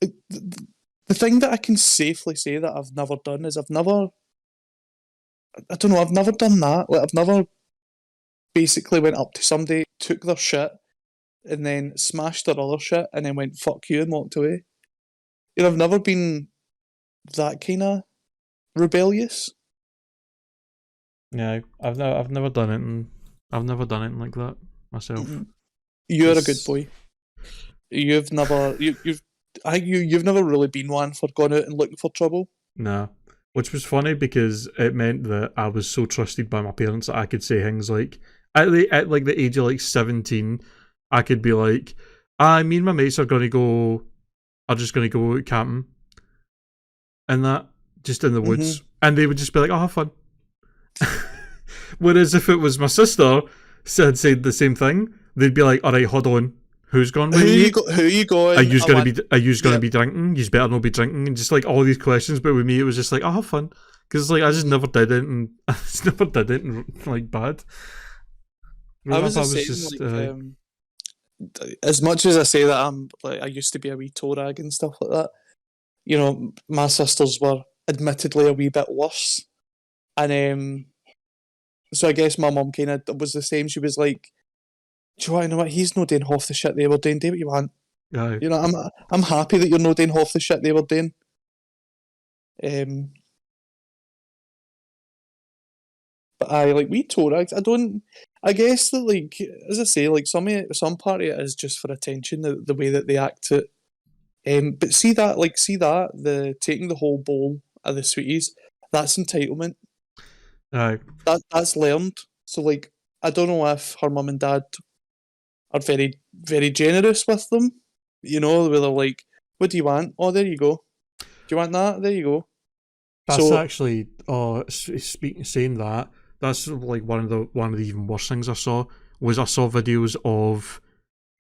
The thing that I can safely say that I've never done is I've never done that. Like, I've never basically went up to somebody, took their shit, and then smashed their other shit, and then went, fuck you, and walked away. You know, I've never been that kind of rebellious. Yeah, I've never done it, and I've never done it like that. myself. You're a good boy. You've never you've never really been one for going out and looking for trouble. Nah. Which was funny because it meant that I was so trusted by my parents that I could say things like at like the age of like 17, I could be like, me and my mates are just gonna go out camping and that, just in the woods. And they would just be like, oh, have fun. Whereas if it was my sister had said the same thing, they'd be like, alright, hold on. Who's going with you? Who are you going? Are you gonna be drinking? You better not be drinking, and just like all these questions. But with me, it was just like, have fun, because like I just never did it, and I just never did it, and like bad. I was just as much as I say that I used to be a wee toe rag and stuff like that. You know, my sisters were admittedly a wee bit worse, and so I guess my mum kind of was the same. She was like, do you know what? He's not doing half the shit they were doing. Do what you want. Aye. You know, I'm happy that you're not doing half the shit they were doing. But like we toe rags. I guess that, like, as I say, like some part of it is just for attention. The way that they act it. But see that the taking the whole bowl of the sweeties. That's entitlement. Aye. That's learned. So like, I don't know if her mum and dad are very, very generous with them. You know, where they're like, what do you want? Oh, there you go. Do you want that? There you go. That's actually, saying that, that's like one of the even worse things I saw videos of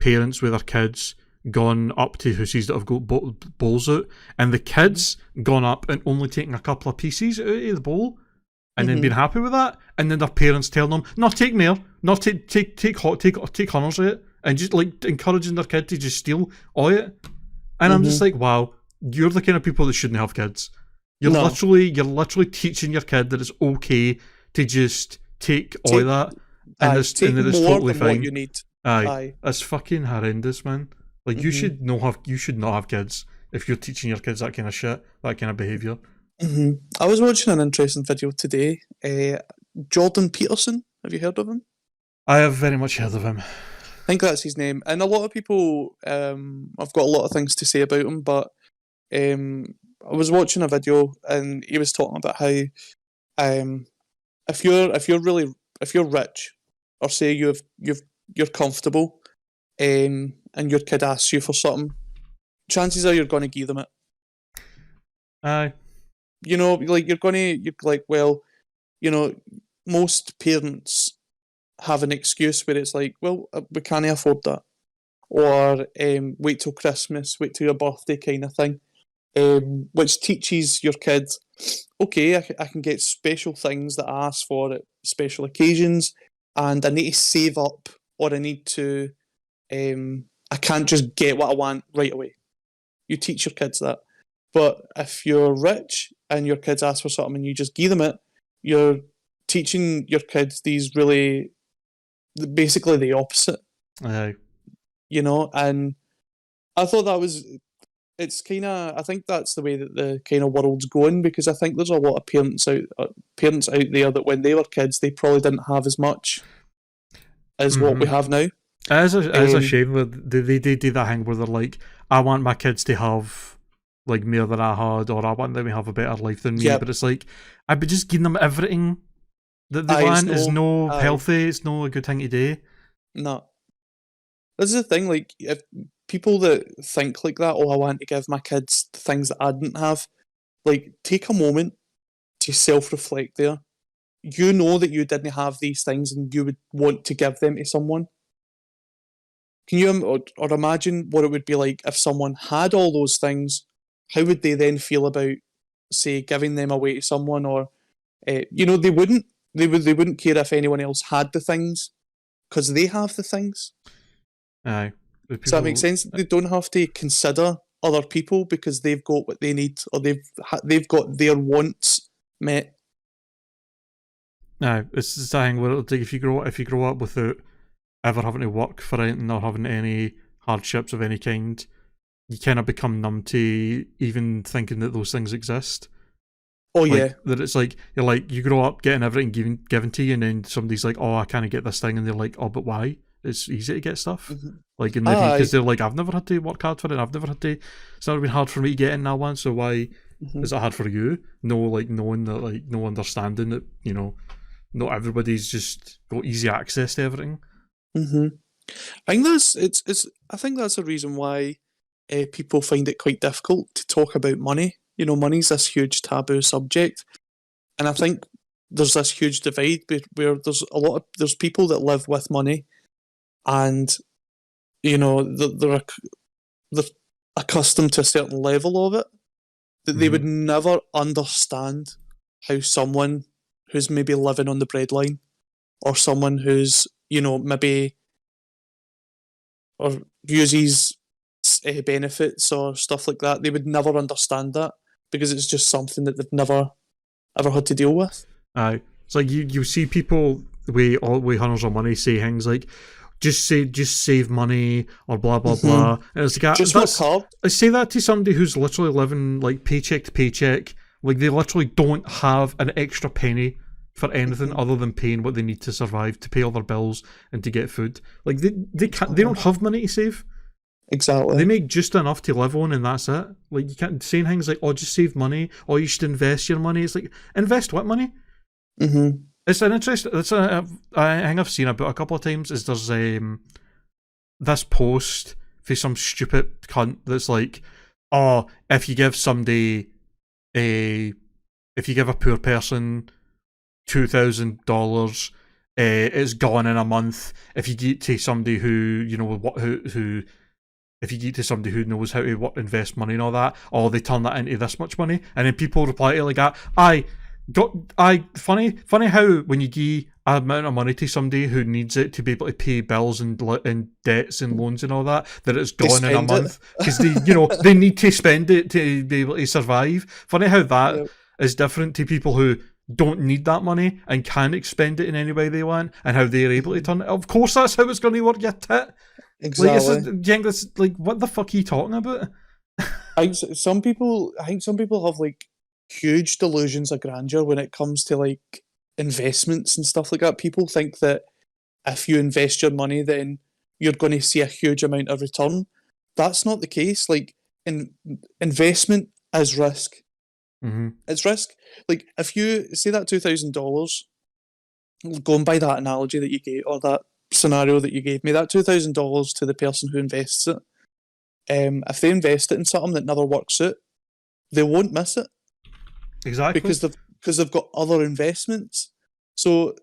parents with their kids gone up to houses that have got bowls out, and the kids gone up and only taking a couple of pieces out of the bowl, and then being happy with that, and then their parents telling them, "No, take more, no, take hunters of it," and just like encouraging their kid to just steal all it. And I'm just like, wow, you're the kind of people that shouldn't have kids. You're literally teaching your kid that it's okay to just take all of that, and that it's totally fine. What you need. Aye, that's fucking horrendous, man. Like you should not have kids if you're teaching your kids that kind of shit, that kind of behaviour. I was watching an interesting video today. Jordan Peterson, have you heard of him? I have very much heard of him. I think that's his name. And a lot of people, I've got a lot of things to say about him, but I was watching a video and he was talking about how if you're rich, or say you're comfortable, and your kid asks you for something, chances are you're going to give them it. Aye. You know, like you're like, well, you know, most parents have an excuse where it's like, well, we can't afford that, or wait till Christmas, wait till your birthday, kind of thing, which teaches your kid, okay, I can get special things that I ask for at special occasions, and I need to save up, or I need to, I can't just get what I want right away. You teach your kids that. But if you're rich and your kids ask for something and you just give them it, you're teaching your kids these really, basically the opposite. Aye. You know, and I thought it's kind of, I think that's the way that the kind of world's going, because I think there's a lot of parents out there that when they were kids, they probably didn't have as much as what we have now. It is a shame that they do that thing where they're like, I want my kids to have like more than I had, or I want them to have a better life than me. But it's like, I'd be just giving them everything that they want. It's no healthy. It's no a good thing to do. No. This is the thing, like, if people that think like that, I want to give my kids the things that I didn't have, like, take a moment to self-reflect there. You know that you didn't have these things and you would want to give them to someone. Can you or imagine what it would be like if someone had all those things? How would they then feel about, say, giving them away to someone, or you know, they wouldn't care if anyone else had the things because they have the things. Aye. Does that make sense? They don't have to consider other people because they've got what they need, or they've got their wants met. No, it's the thing where like if you grow up without ever having to work for anything or having any hardships of any kind, you kind of become numb to even thinking that those things exist. Oh, like, yeah. That it's like, you grow up getting everything given to you, and then somebody's like, oh, I can't get this thing, and they're like, oh, but why? it's easy to get stuff. Mhm. Like in the because they're like, I've never had to work hard for it. I've never had to. It's never been hard for me to get in that one. So why is it hard for you? No, like knowing that, like no understanding that not everybody's just got easy access to everything. I think I think that's a reason why people find it quite difficult to talk about money. Money's this huge taboo subject, and I think there's this huge divide where there's people that live with money, and they're accustomed to a certain level of it, that they would never understand how someone who's maybe living on the breadline, or someone who's maybe or uses benefits or stuff like that, they would never understand that because it's just something that they've never ever had to deal with. It's like you see people with hundreds of money say things like, just save money or blah blah blah, and it's like just work hard. I say that to somebody who's literally living like paycheck to paycheck, like they literally don't have an extra penny for anything other than paying what they need to survive, to pay all their bills and to get food. Like they don't have money to save. Exactly. They make just enough to live on and that's it. Like you can't say things like, oh, just save money, or you should invest your money. It's like, invest what money? It's an interest. I think I've seen about a couple of times. Is there's this post for some stupid cunt that's like, oh, if you give a poor person $2,000, it's gone in a month. If you get to somebody who if you get to somebody who knows how to invest money and all that, or they turn that into this much money, and then people reply to like that, funny how when you give an amount of money to somebody who needs it to be able to pay bills and debts and loans and all that it's gone in a month because they need to spend it to be able to survive. Funny how that is different to people who don't need that money and can expend it in any way they want, and how they're able to turn it. Of course, that's how it's going to work. You tit. Exactly. Do you think that's like, what the fuck are you talking about? I think some people have like huge delusions of grandeur when it comes to like investments and stuff like that. People think that if you invest your money, then you're going to see a huge amount of return. That's not the case. Like, investment is risk. It's risk. Like, if you say that $2,000, going by that analogy that you gave, or that scenario that you gave me, that $2,000 to the person who invests it, if they invest it in something that never works out, they won't miss it. Exactly. Because they've got other investments. So,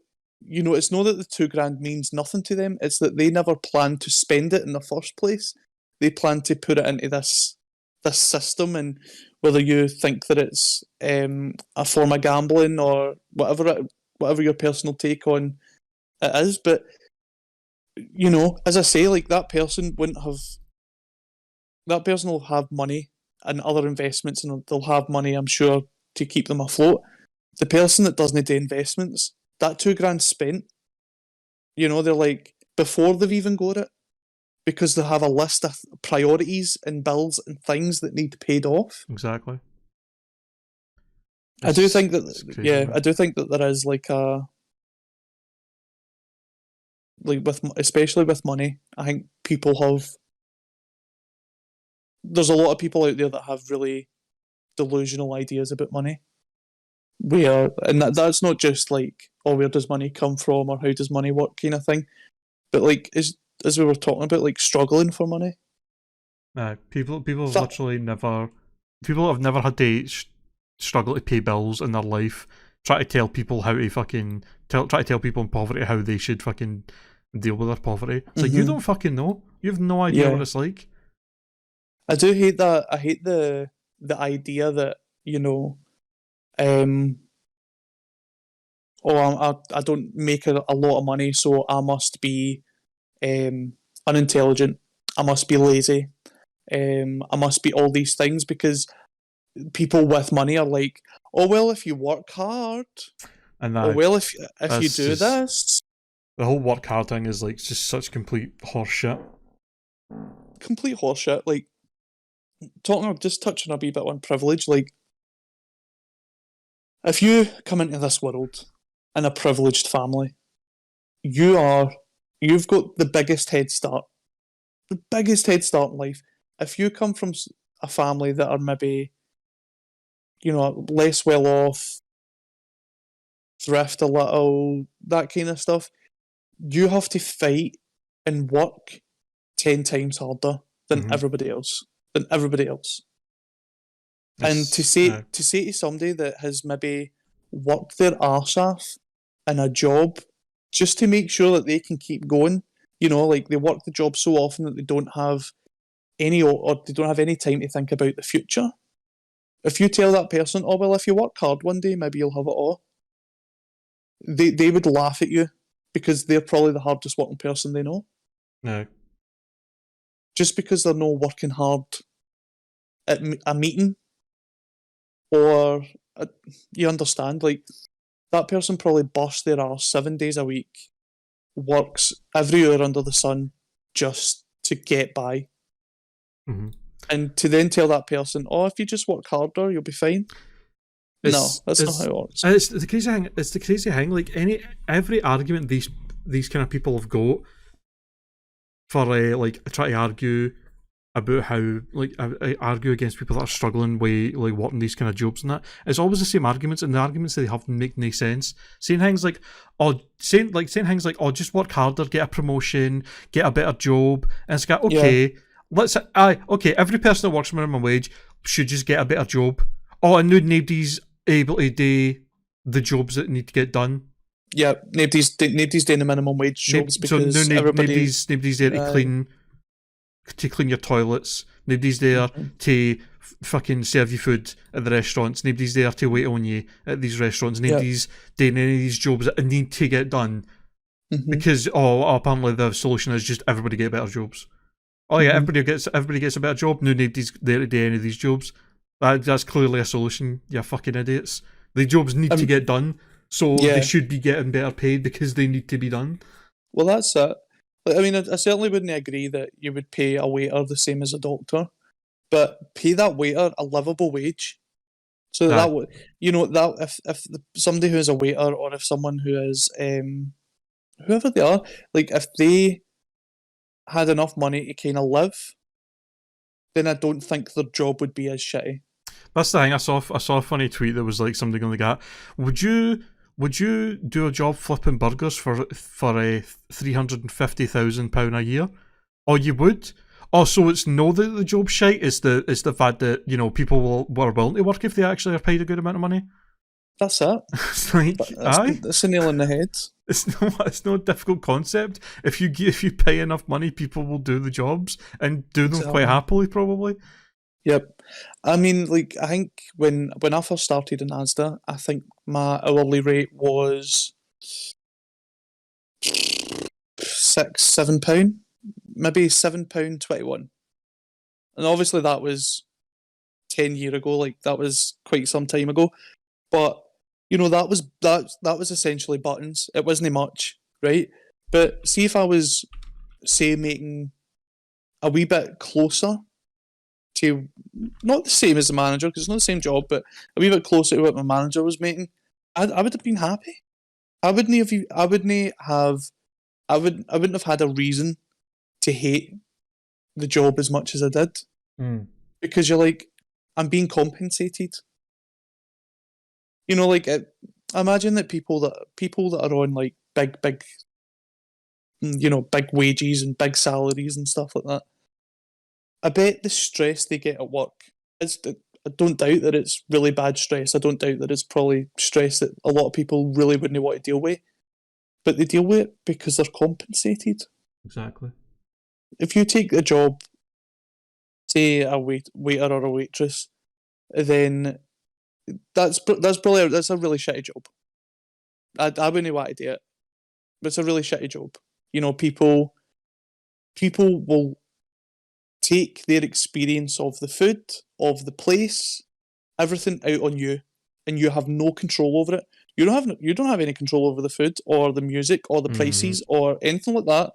it's not that the $2,000 means nothing to them, it's that they never planned to spend it in the first place. They plan to put it into this system, and whether you think that it's a form of gambling or whatever your personal take on it is, but as I say, like, that person will have money and other investments, and they'll have money, I'm sure, to keep them afloat. The person that doesn't do investments, that $2,000 spent, they're like, before they've even got it, because they have a list of priorities and bills and things that need paid off. Exactly. I do think that there is like especially with money, I think there's a lot of people out there that have really delusional ideas about money. And that's not just like, oh, where does money come from, or how does money work kind of thing, but like, as we were talking about, like, struggling for money. People have literally never. People have never had to struggle to pay bills in their life. Try to tell people how to fucking try to tell people in poverty how they should fucking deal with their poverty. It's like, you don't fucking know. You have no idea what it's like. I do hate that. I hate the idea that I don't make a lot of money, so I must be unintelligent. I must be lazy. I must be all these things, because people with money are like, oh well, if you work hard, and oh well, if you do this. The whole work hard thing is like just such complete horseshit. Complete horseshit. Like, touching a wee bit on privilege. Like, if you come into this world in a privileged family, you are you've got the biggest head start. The biggest head start in life. If you come from a family that are maybe, less well off, thrift a little, that kind of stuff, you have to fight and work 10 times harder than Mhm. everybody else. Than everybody else. And to It's say to say to somebody that has maybe worked their arse off in a job just to make sure that they can keep going, like they work the job so often that they don't have or they don't have any time to think about the future. If you tell that person, oh well, if you work hard one day, maybe you'll have it all, they would laugh at you because they're probably the hardest working person they know. no. Just because they're not working hard at a meeting or you understand, like that person probably busts their arse 7 days a week, works every hour under the sun just to get by. Mm-hmm. And to then tell that person, oh, if you just work harder, you'll be fine. No, that's not how it works. It's the crazy thing. It's the crazy thing. Like every argument these kind of people have got for like try to argue about how like argue against people that are struggling with like working these kind of jobs and that. It's always the same arguments, and the arguments that they have make no sense. Saying things like, oh, just work harder, get a promotion, get a better job, and it's like, okay, okay, every person that works minimum wage should just get a better job. Oh, and nobody's able to do the jobs that need to get done. Yeah, nobody's doing the minimum wage jobs because nobody's there to clean your toilets. Nobody's there to fucking serve you food at the restaurants. Nobody's there to wait on you at these restaurants. Nobody's doing any of these jobs that need to get done because apparently the solution is just everybody get better jobs. Oh yeah, everybody gets a better job. No, nobody's there to do any of these jobs. That's clearly a solution. You fucking idiots. The jobs need to get done, so they should be getting better paid because they need to be done. Well, that's it. I mean, I certainly wouldn't agree that you would pay a waiter the same as a doctor, but pay that waiter a livable wage. So that would, that if somebody who is a waiter or if someone who is whoever they are, like if they had enough money to kind of live, then I don't think their job would be as shitty. That's the thing. I saw a funny tweet that was like something like that. Would you do a job flipping burgers for a £350,000 a year? Or you would? Oh, so it's no that the job's shite. It's the fact that people were willing to work if they actually are paid a good amount of money. That's it. It's like that's a nail in the head. It's no difficult concept. If you pay enough money, people will do the jobs and do them quite happily, probably. Yep. I mean, like, I think when I first started in Asda, I think my hourly rate was £6-7, maybe £7.21, and obviously that was 10 years ago. Like that was quite some time ago, but that was essentially buttons. It wasn't much, right? But see if I was making a wee bit closer to not the same as the manager because it's not the same job, but a wee bit closer to what my manager was making, I would have been happy. I wouldn't have had a reason to hate the job as much as I did because you're like, I'm being compensated. Imagine that people that are on like big wages and big salaries and stuff like that. I bet the stress they get at work I don't doubt that it's really bad stress. I don't doubt that it's probably stress that a lot of people really wouldn't want to deal with. But they deal with it because they're compensated. Exactly. If you take a job, say a waiter or a waitress, then that's a really shitty job. I wouldn't want to do it. But it's a really shitty job. People will take their experience of the food, of the place, everything out on you, and you have no control over it. You don't have any control over the food or the music or the prices or anything like that.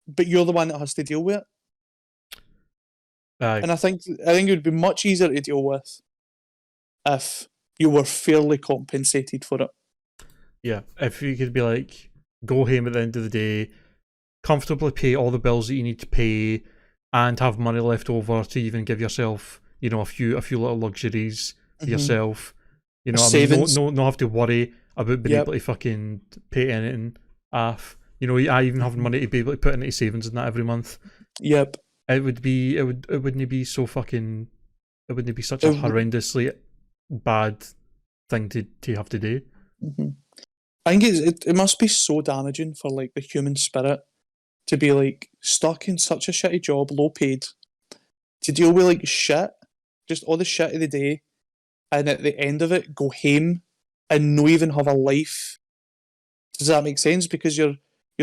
But you're the one that has to deal with it. And I think it would be much easier to deal with if you were fairly compensated for it. Yeah, if you could be like, go home at the end of the day, comfortably pay all the bills that you need to pay, and have money left over to even give yourself, you know, a few little luxuries for Mm-hmm. yourself. You A know what I mean? savings. No have to worry about being Yep. able to fucking pay anything off. You know, I even having Mm-hmm. money to be able to put into savings and that every month. Yep. It wouldn't be so fucking, it wouldn't be such a It, horrendously bad thing to have to do. mhm. I think it must be so damaging for like the human spirit to be like stuck in such a shitty job, low paid, to deal with like shit, just all the shit of the day, and at the end of it, go home and not even have a life. Does that make sense? Because you're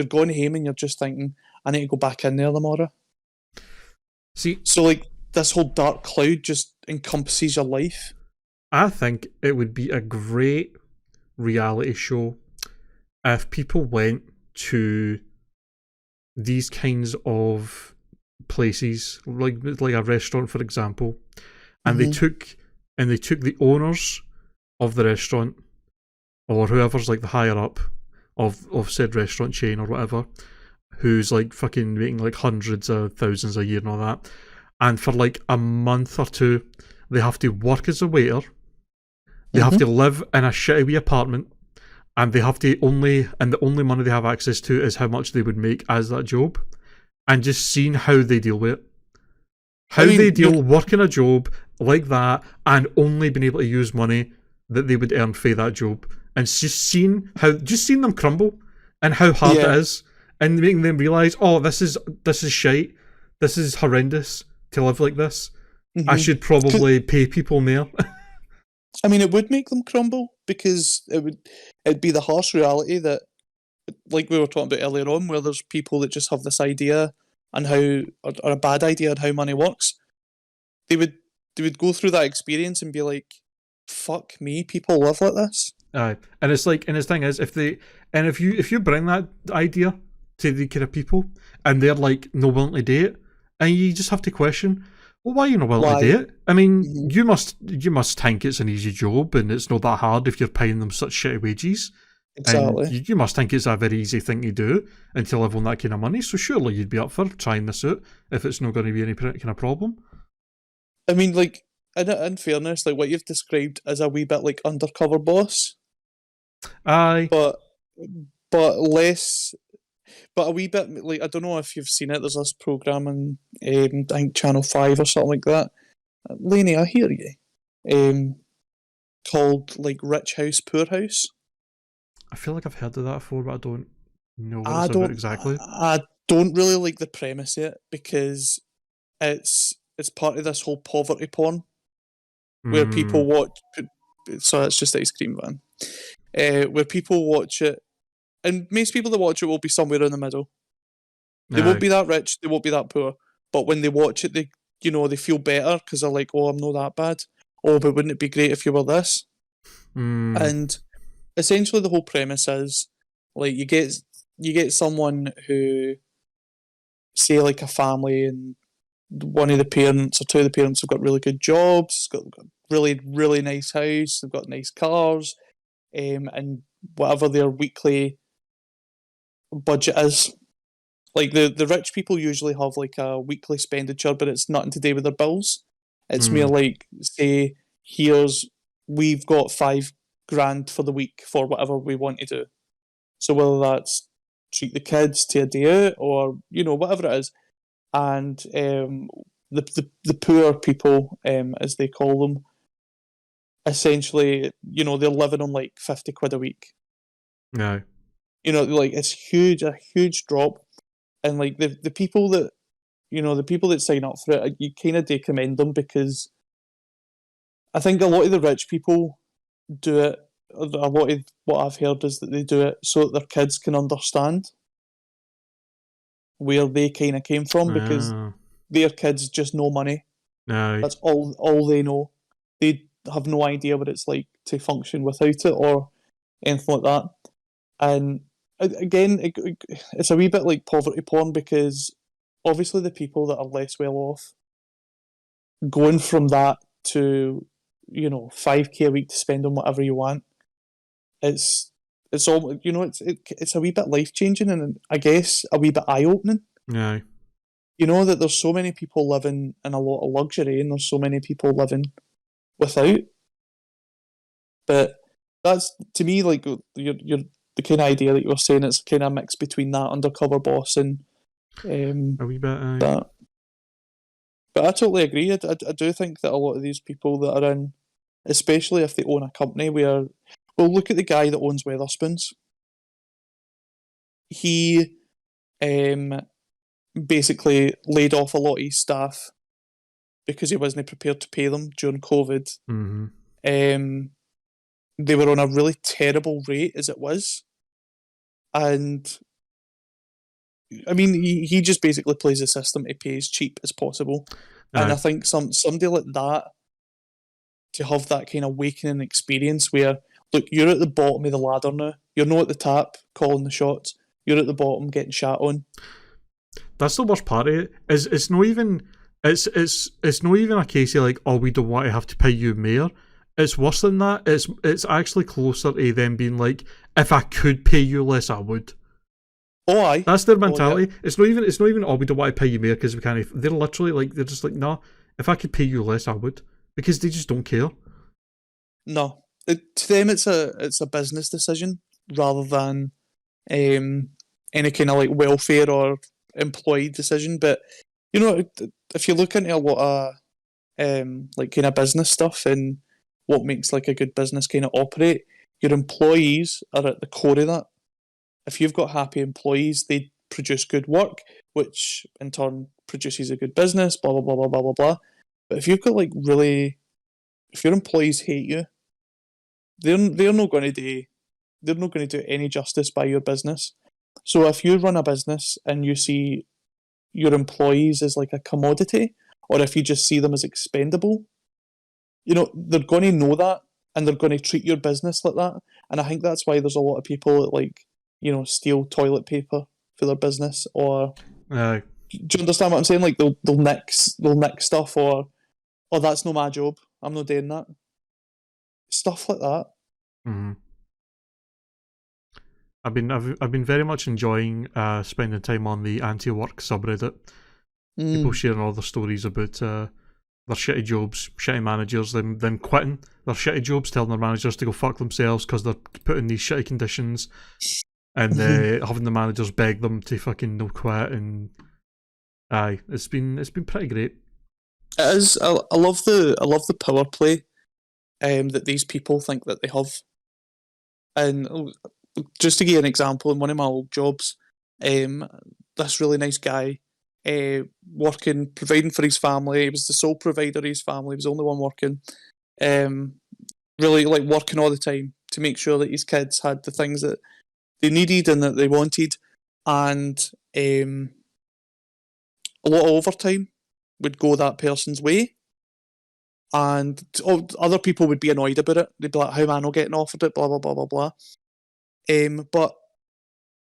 going home and you're just thinking, I need to go back in there tomorrow. See, So like this whole dark cloud just encompasses your life. I think it would be a great reality show if people went to these kinds of places, like a restaurant, for example, and Mm-hmm. they took the owners of the restaurant, or whoever's like the higher up of said restaurant chain or whatever, who's like fucking making like hundreds of thousands a year and all that, and for like a month or two, they have to work as a waiter, they have to Mm-hmm. live in a shitty wee apartment, and they have to the only money they have access to is how much they would make as that job, and just seeing how they deal with it. I How they mean, you're deal working a job like that and only being able to use money that they would earn for that job, and just seeing them crumble and how hard it yeah. is, and making them realise, oh, this is shite, this is horrendous to live like this. I Mm-hmm. should probably pay people more. I mean, it would make them crumble because it'd be the harsh reality that, like we were talking about earlier on, where there's people that just have this idea and how or a bad idea on how money works. They would they would go through that experience and be like, "Fuck me, people live like this." Aye, and it's like, and the thing is, if you bring that idea to the kind of people, and they're like no willing to do it, and you just have to question, well, why are you not willing to Why? do it? I mean, Mm-hmm. you must think it's an easy job, and it's not that hard if you're paying them such shitty wages, and Exactly. you must think it's a very easy thing to do until live on that kind of money. So surely you'd be up for trying this out if it's not going to be any kind of problem. I mean, like in fairness, like what you've described as a wee bit like undercover boss, Aye, but less, but a wee bit like I don't know if you've seen it. There's this program on I think Channel 5 or something like that. Lainey, I hear you. Um, Called like Rich House, Poor House. I feel like I've heard of that before, but I don't know what I it's about don't, exactly. I don't really like the premise yet because it's part of this whole poverty porn where Hmm. people watch. So it's just ice cream van. Where people watch it, and most people that watch it will be somewhere in the middle. They won't Aye. be that rich, they won't be that poor, but when they watch it, they feel better because they're like, oh, I'm not that bad. Oh, but wouldn't it be great if you were this? Hmm. And essentially, the whole premise is like you get someone who, say, like a family, and one of the parents or two of the parents have got really good jobs, got really really nice house, they've got nice cars, and whatever their weekly budget is. Like the rich people usually have like a weekly expenditure, but it's nothing to do with their bills. It's Hmm. more like, say, here's we've got 5 grand for the week for whatever we want to do. So whether that's treat the kids to a day out or whatever it is, and the poor people, as they call them, essentially, they're living on like 50 quid a week. No. Like it's huge, a huge drop, and like the people that the people that sign up for it, you kind of do commend them because I think a lot of the rich people do it. A lot of what I've heard is that they do it so that their kids can understand where they kind of came from because Oh. their kids just know money. No. That's all they know. They have no idea what it's like to function without it or anything like that. And again, it's a wee bit like poverty porn because obviously the people that are less well off going from that to 5k a week to spend on whatever you want, it's it's all it's a wee bit life changing, and I guess a wee bit eye opening. Yeah. You know that there's so many people living in a lot of luxury, and there's so many people living without. But that's, to me, like you're the kind of idea that you were saying. It's kind of a mix between that undercover boss and A wee bit. that. But I totally agree. I do think that a lot of these people that are in, especially if they own a company where, well, look at the guy that owns Weatherspoons. He basically laid off a lot of his staff because he wasn't prepared to pay them during COVID. Mm-hmm. They were on a really terrible rate as it was. And I mean, he just basically plays the system to pay as cheap as possible. And I think somebody like that, to have that kind of awakening experience where, look, you're at the bottom of the ladder now. You're not at the top calling the shots. You're at the bottom getting shat on. That's the worst part of it. It's not even a case of like, oh, we don't want to have to pay you more. It's worse than that. It's actually closer to them being like, if I could pay you less, I would. Oh, aye. That's their mentality. Yeah. It's not even. Oh, we don't want to pay you more because we can't. They're literally like, they're just like, no. If I could pay you less, I would, because they just don't care. No, to them it's a business decision rather than any kind of like welfare or employee decision. But you know, if you look into a lot of like kind of business stuff and what makes like a good business kind of operate, your employees are at the core of that. If you've got happy employees, they produce good work, which in turn produces a good business, blah blah blah blah blah blah blah. But if you've got like if your employees hate you, they're not going to do any justice by your business. So if you run a business and you see your employees as like a commodity, or if you just see them as expendable, you know, they're going to know that, and they're going to treat your business like that. And I think that's why there's a lot of people that, like, you know, steal toilet paper for their business, or do you understand what I'm saying? Like they'll nick stuff, or that's not my job, I'm not doing that. Stuff like that. Mm-hmm. I've been very much enjoying spending time on the anti-work subreddit. People sharing all their stories about their shitty jobs, shitty managers, them quitting their shitty jobs, telling their managers to go fuck themselves because they're put in these shitty conditions, and having the managers beg them to fucking no quit. And it's been pretty great. It is. I love the power play that these people think that they have. And just to give you an example, in one of my old jobs, this really nice guy, providing for his family. He was the sole provider of his family. He was the only one working. Really like working all the time to make sure that his kids had the things that they needed and that they wanted, and a lot of overtime would go that person's way. And other people would be annoyed about it. They'd be like, how am I not getting offered it? Blah, blah, blah, blah, blah. But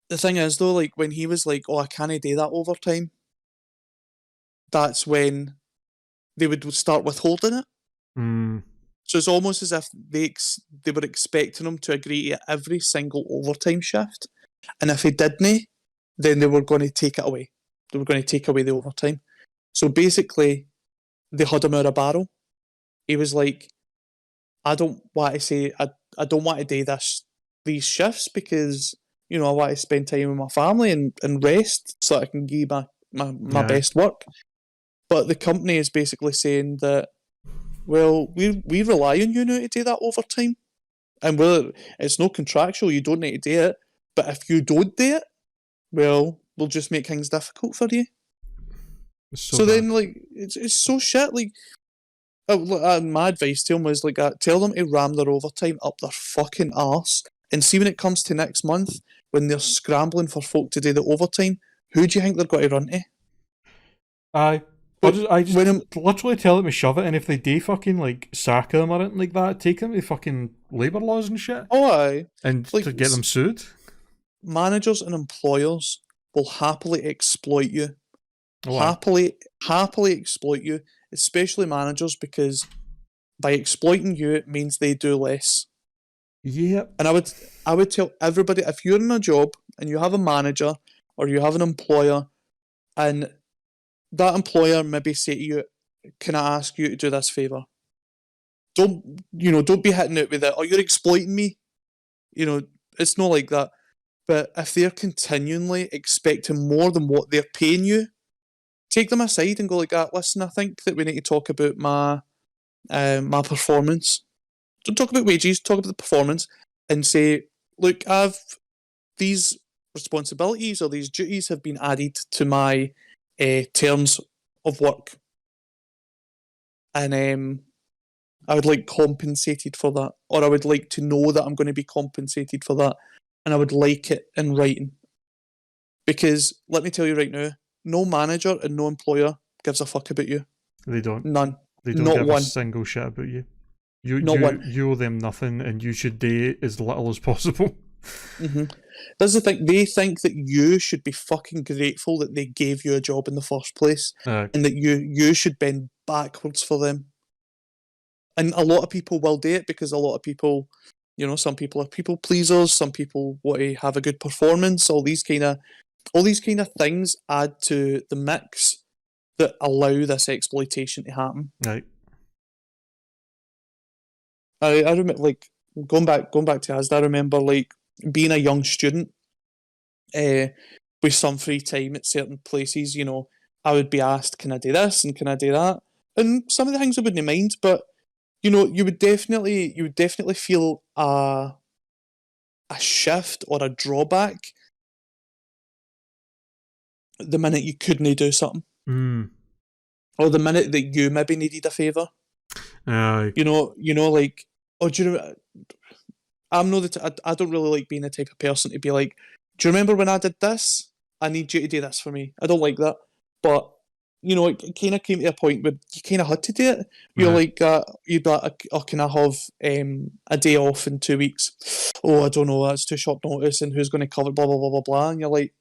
the thing is, though, like, when he was like, oh, I can't do that overtime, that's when they would start withholding it. So it's almost as if they were expecting him to agree to every single overtime shift. And if he didn't, then they were going to take it away. They were going to take away the overtime. So basically, they had him out of a barrel. He was like, I don't want to do these shifts because, you know, I want to spend time with my family and rest so that I can give my best work. But the company is basically saying that, well, we rely on you now to do that overtime. And it's no contractual, you don't need to do it. But if you don't do it, well, we'll just make things difficult for you. So then, like, it's so shit. Like, my advice to them was like, tell them to ram their overtime up their fucking arse, and see when it comes to next month when they're scrambling for folk to do the overtime, who do you think they're going to run to? I just literally tell them to shove it, and if they do fucking like sack them or anything like that, take them to fucking labour laws and shit. Oh, aye. And like, to get them sued. Managers and employers will happily exploit you. Oh, happily exploit you, especially managers, because by exploiting you, it means they do less. Yeah. And I would tell everybody, if you're in a job and you have a manager or you have an employer, and that employer maybe say to you, "Can I ask you to do this favour?" Don't be hitting it with it. "Oh, you're exploiting me." It's not like that. But if they're continually expecting more than what they're paying you, take them aside and go like that. "Listen, I think that we need to talk about my performance. Don't talk about wages. Talk about the performance, and say, look, I've these responsibilities or these duties have been added to my terms of work, and I would like compensated for that, or I would like to know that I'm going to be compensated for that, and I would like it in writing." Because let me tell you right now, no manager and no employer gives a fuck about you. They don't. None. They don't Not give a one. single shit about you. You Not you one. you owe them nothing, and you should do as little as possible. Mm-hmm. That's the thing. They think that you should be fucking grateful that they gave you a job in the first place, and that you should bend backwards for them. And a lot of people will do it because a lot of people, some people are people pleasers. Some people want to have a good performance. All these kind of things add to the mix that allow this exploitation to happen. Right. I remember, like, going back to Asda. I remember, like, being a young student, with some free time at certain places. I would be asked, "Can I do this and can I do that?" And some of the things I wouldn't mind, but you would definitely feel a shift or a drawback the minute you couldn't do something, or the minute that you maybe needed a favour. Like, oh, do you know? I'm not I don't really like being the type of person to be like, "Do you remember when I did this? I need you to do this for me." I don't like that. But it kind of came to a point where you kind of had to do it. You're like, you'd be like, "Oh, can I have a day off in 2 weeks?" "Oh, I don't know. That's too short notice, and who's going to cover blah blah blah blah blah." And you're like,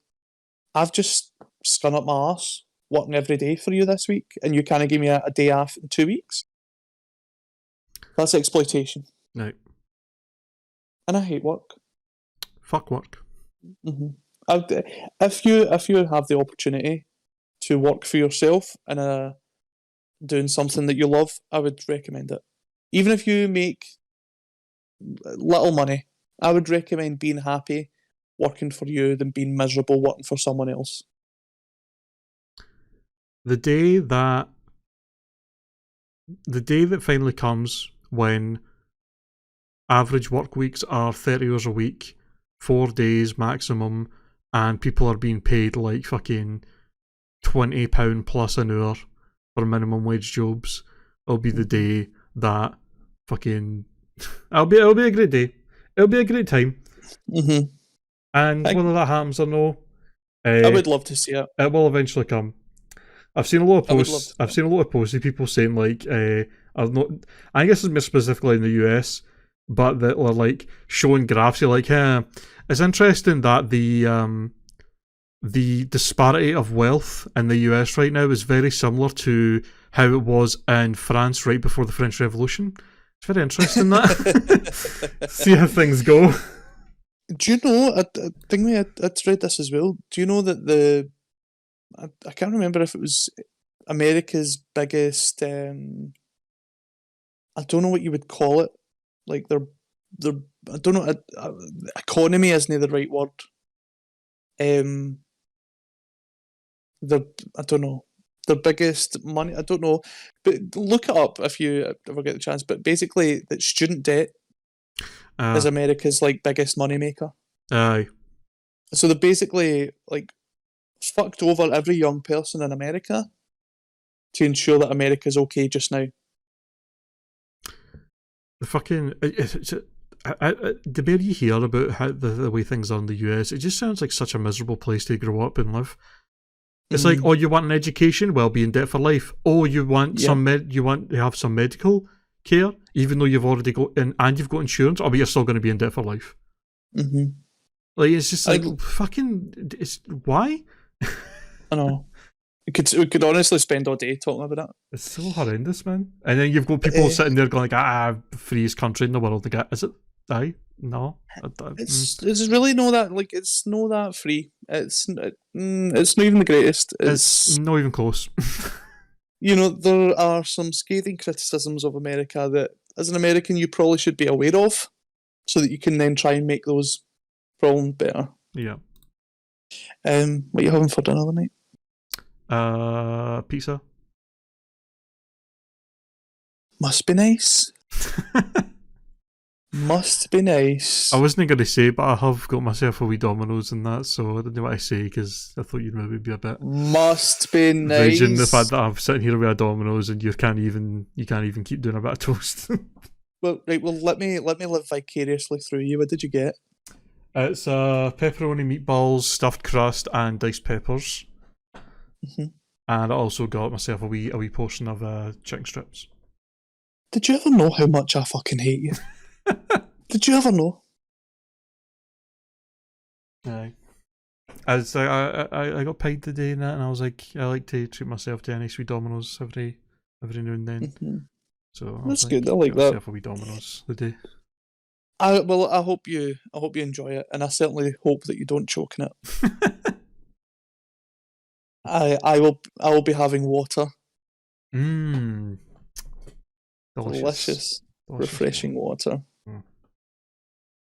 "I've just spun up my arse working every day for you this week, and you kind of give me a day off in 2 weeks." That's exploitation. Right. And I hate work. Fuck work. Mm-hmm. If you have the opportunity to work for yourself and doing something that you love, I would recommend it. Even if you make little money, I would recommend being happy working for you than being miserable working for someone else. The day that finally comes when average work weeks are 30 hours a week, 4 days maximum, and people are being paid like fucking £20 plus an hour for minimum wage jobs, it'll be the day that fucking it'll be a great day. It'll be a great time. Mm-hmm. And whether that happens or no, I would love to see it. It will eventually come. I've seen a lot of posts. I've seen a lot of posts of people saying like, I guess it's more specifically in the US, but that are like showing graphs. You're like, it's interesting that the disparity of wealth in the US right now is very similar to how it was in France right before the French Revolution. It's very interesting that. See how things go. Do you know, I think I'd read this as well. Do you know that I can't remember if it was America's biggest, I don't know what you would call it, like their I don't know, economy isn't the right word. I don't know, their biggest money, I don't know, but look it up if you ever get the chance. But basically, that student debt is America's like biggest money maker. Aye. So they're basically like fucked over every young person in America to ensure that America's okay just now. The fucking the more you hear about how the way things are in the US, it just sounds like such a miserable place to grow up and live. It's like, oh, you want an education? Well, be in debt for life. Oh, you want you want to have some medical care, even though you've already got and you've got insurance. Oh, but you're still going to be in debt for life. Mm-hmm. Like, it's just like fucking. It's why? I know. We could honestly spend all day talking about it. It's so horrendous, man. And then you've got people sitting there going like, freest country in the world. Is it? Aye. No. It's really no that like it's no that free. It's not even the greatest. It's It's not even close. there are some scathing criticisms of America that, as an American, you probably should be aware of, so that you can then try and make those problems better. Yeah. What are you having for dinner tonight? Pizza. Must be nice. Must be nice. I wasn't going to say, but I have got myself a wee Domino's and that, so I didn't know what I say because I thought you'd maybe be a bit. Must be nice. Vision the fact that I'm sitting here with a Domino's and you can't even keep doing a bit of toast. Well, right. Well, let me live vicariously through you. What did you get? It's pepperoni meatballs, stuffed crust, and diced peppers. Mm-hmm. And I also got myself a wee portion of chicken strips. Did you ever know how much I fucking hate you? Did you ever know? Aye. I got paid today and that, and I was like, I like to treat myself to a nice wee Domino's every now and then. Mm-hmm. So that's good. I like that. Myself a wee Domino's the day. I hope you enjoy it, and I certainly hope that you don't choke in it. I will be having water. Mmm. Delicious, refreshing water.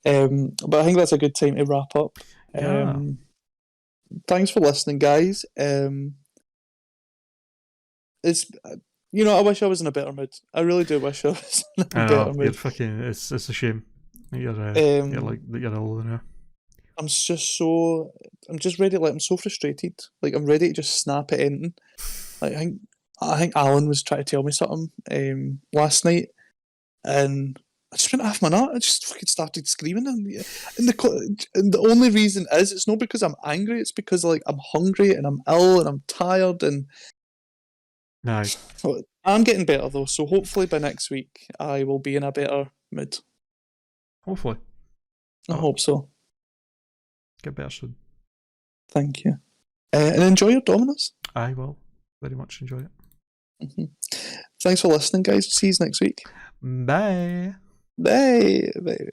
Mm. But I think that's a good time to wrap up. Yeah. Thanks for listening, guys. It's I wish I was in a better mood. I really do wish I was in a better mood. You're fucking. It's a shame. You're like you're ill now. I'm just ready. Like I'm so frustrated. Like I'm ready to just snap at anything. Like I think Alan was trying to tell me something last night, and I just went off my nut. I just fucking started screaming, and the only reason is it's not because I'm angry. It's because like I'm hungry and I'm ill and I'm tired and. No. I'm getting better though, so hopefully by next week I will be in a better mood. Hopefully. I hope so. Get better soon. Thank you. And enjoy your Domino's. I will very much enjoy it. Mm-hmm. Thanks for listening, guys. See you next week. Bye. Bye. Bye.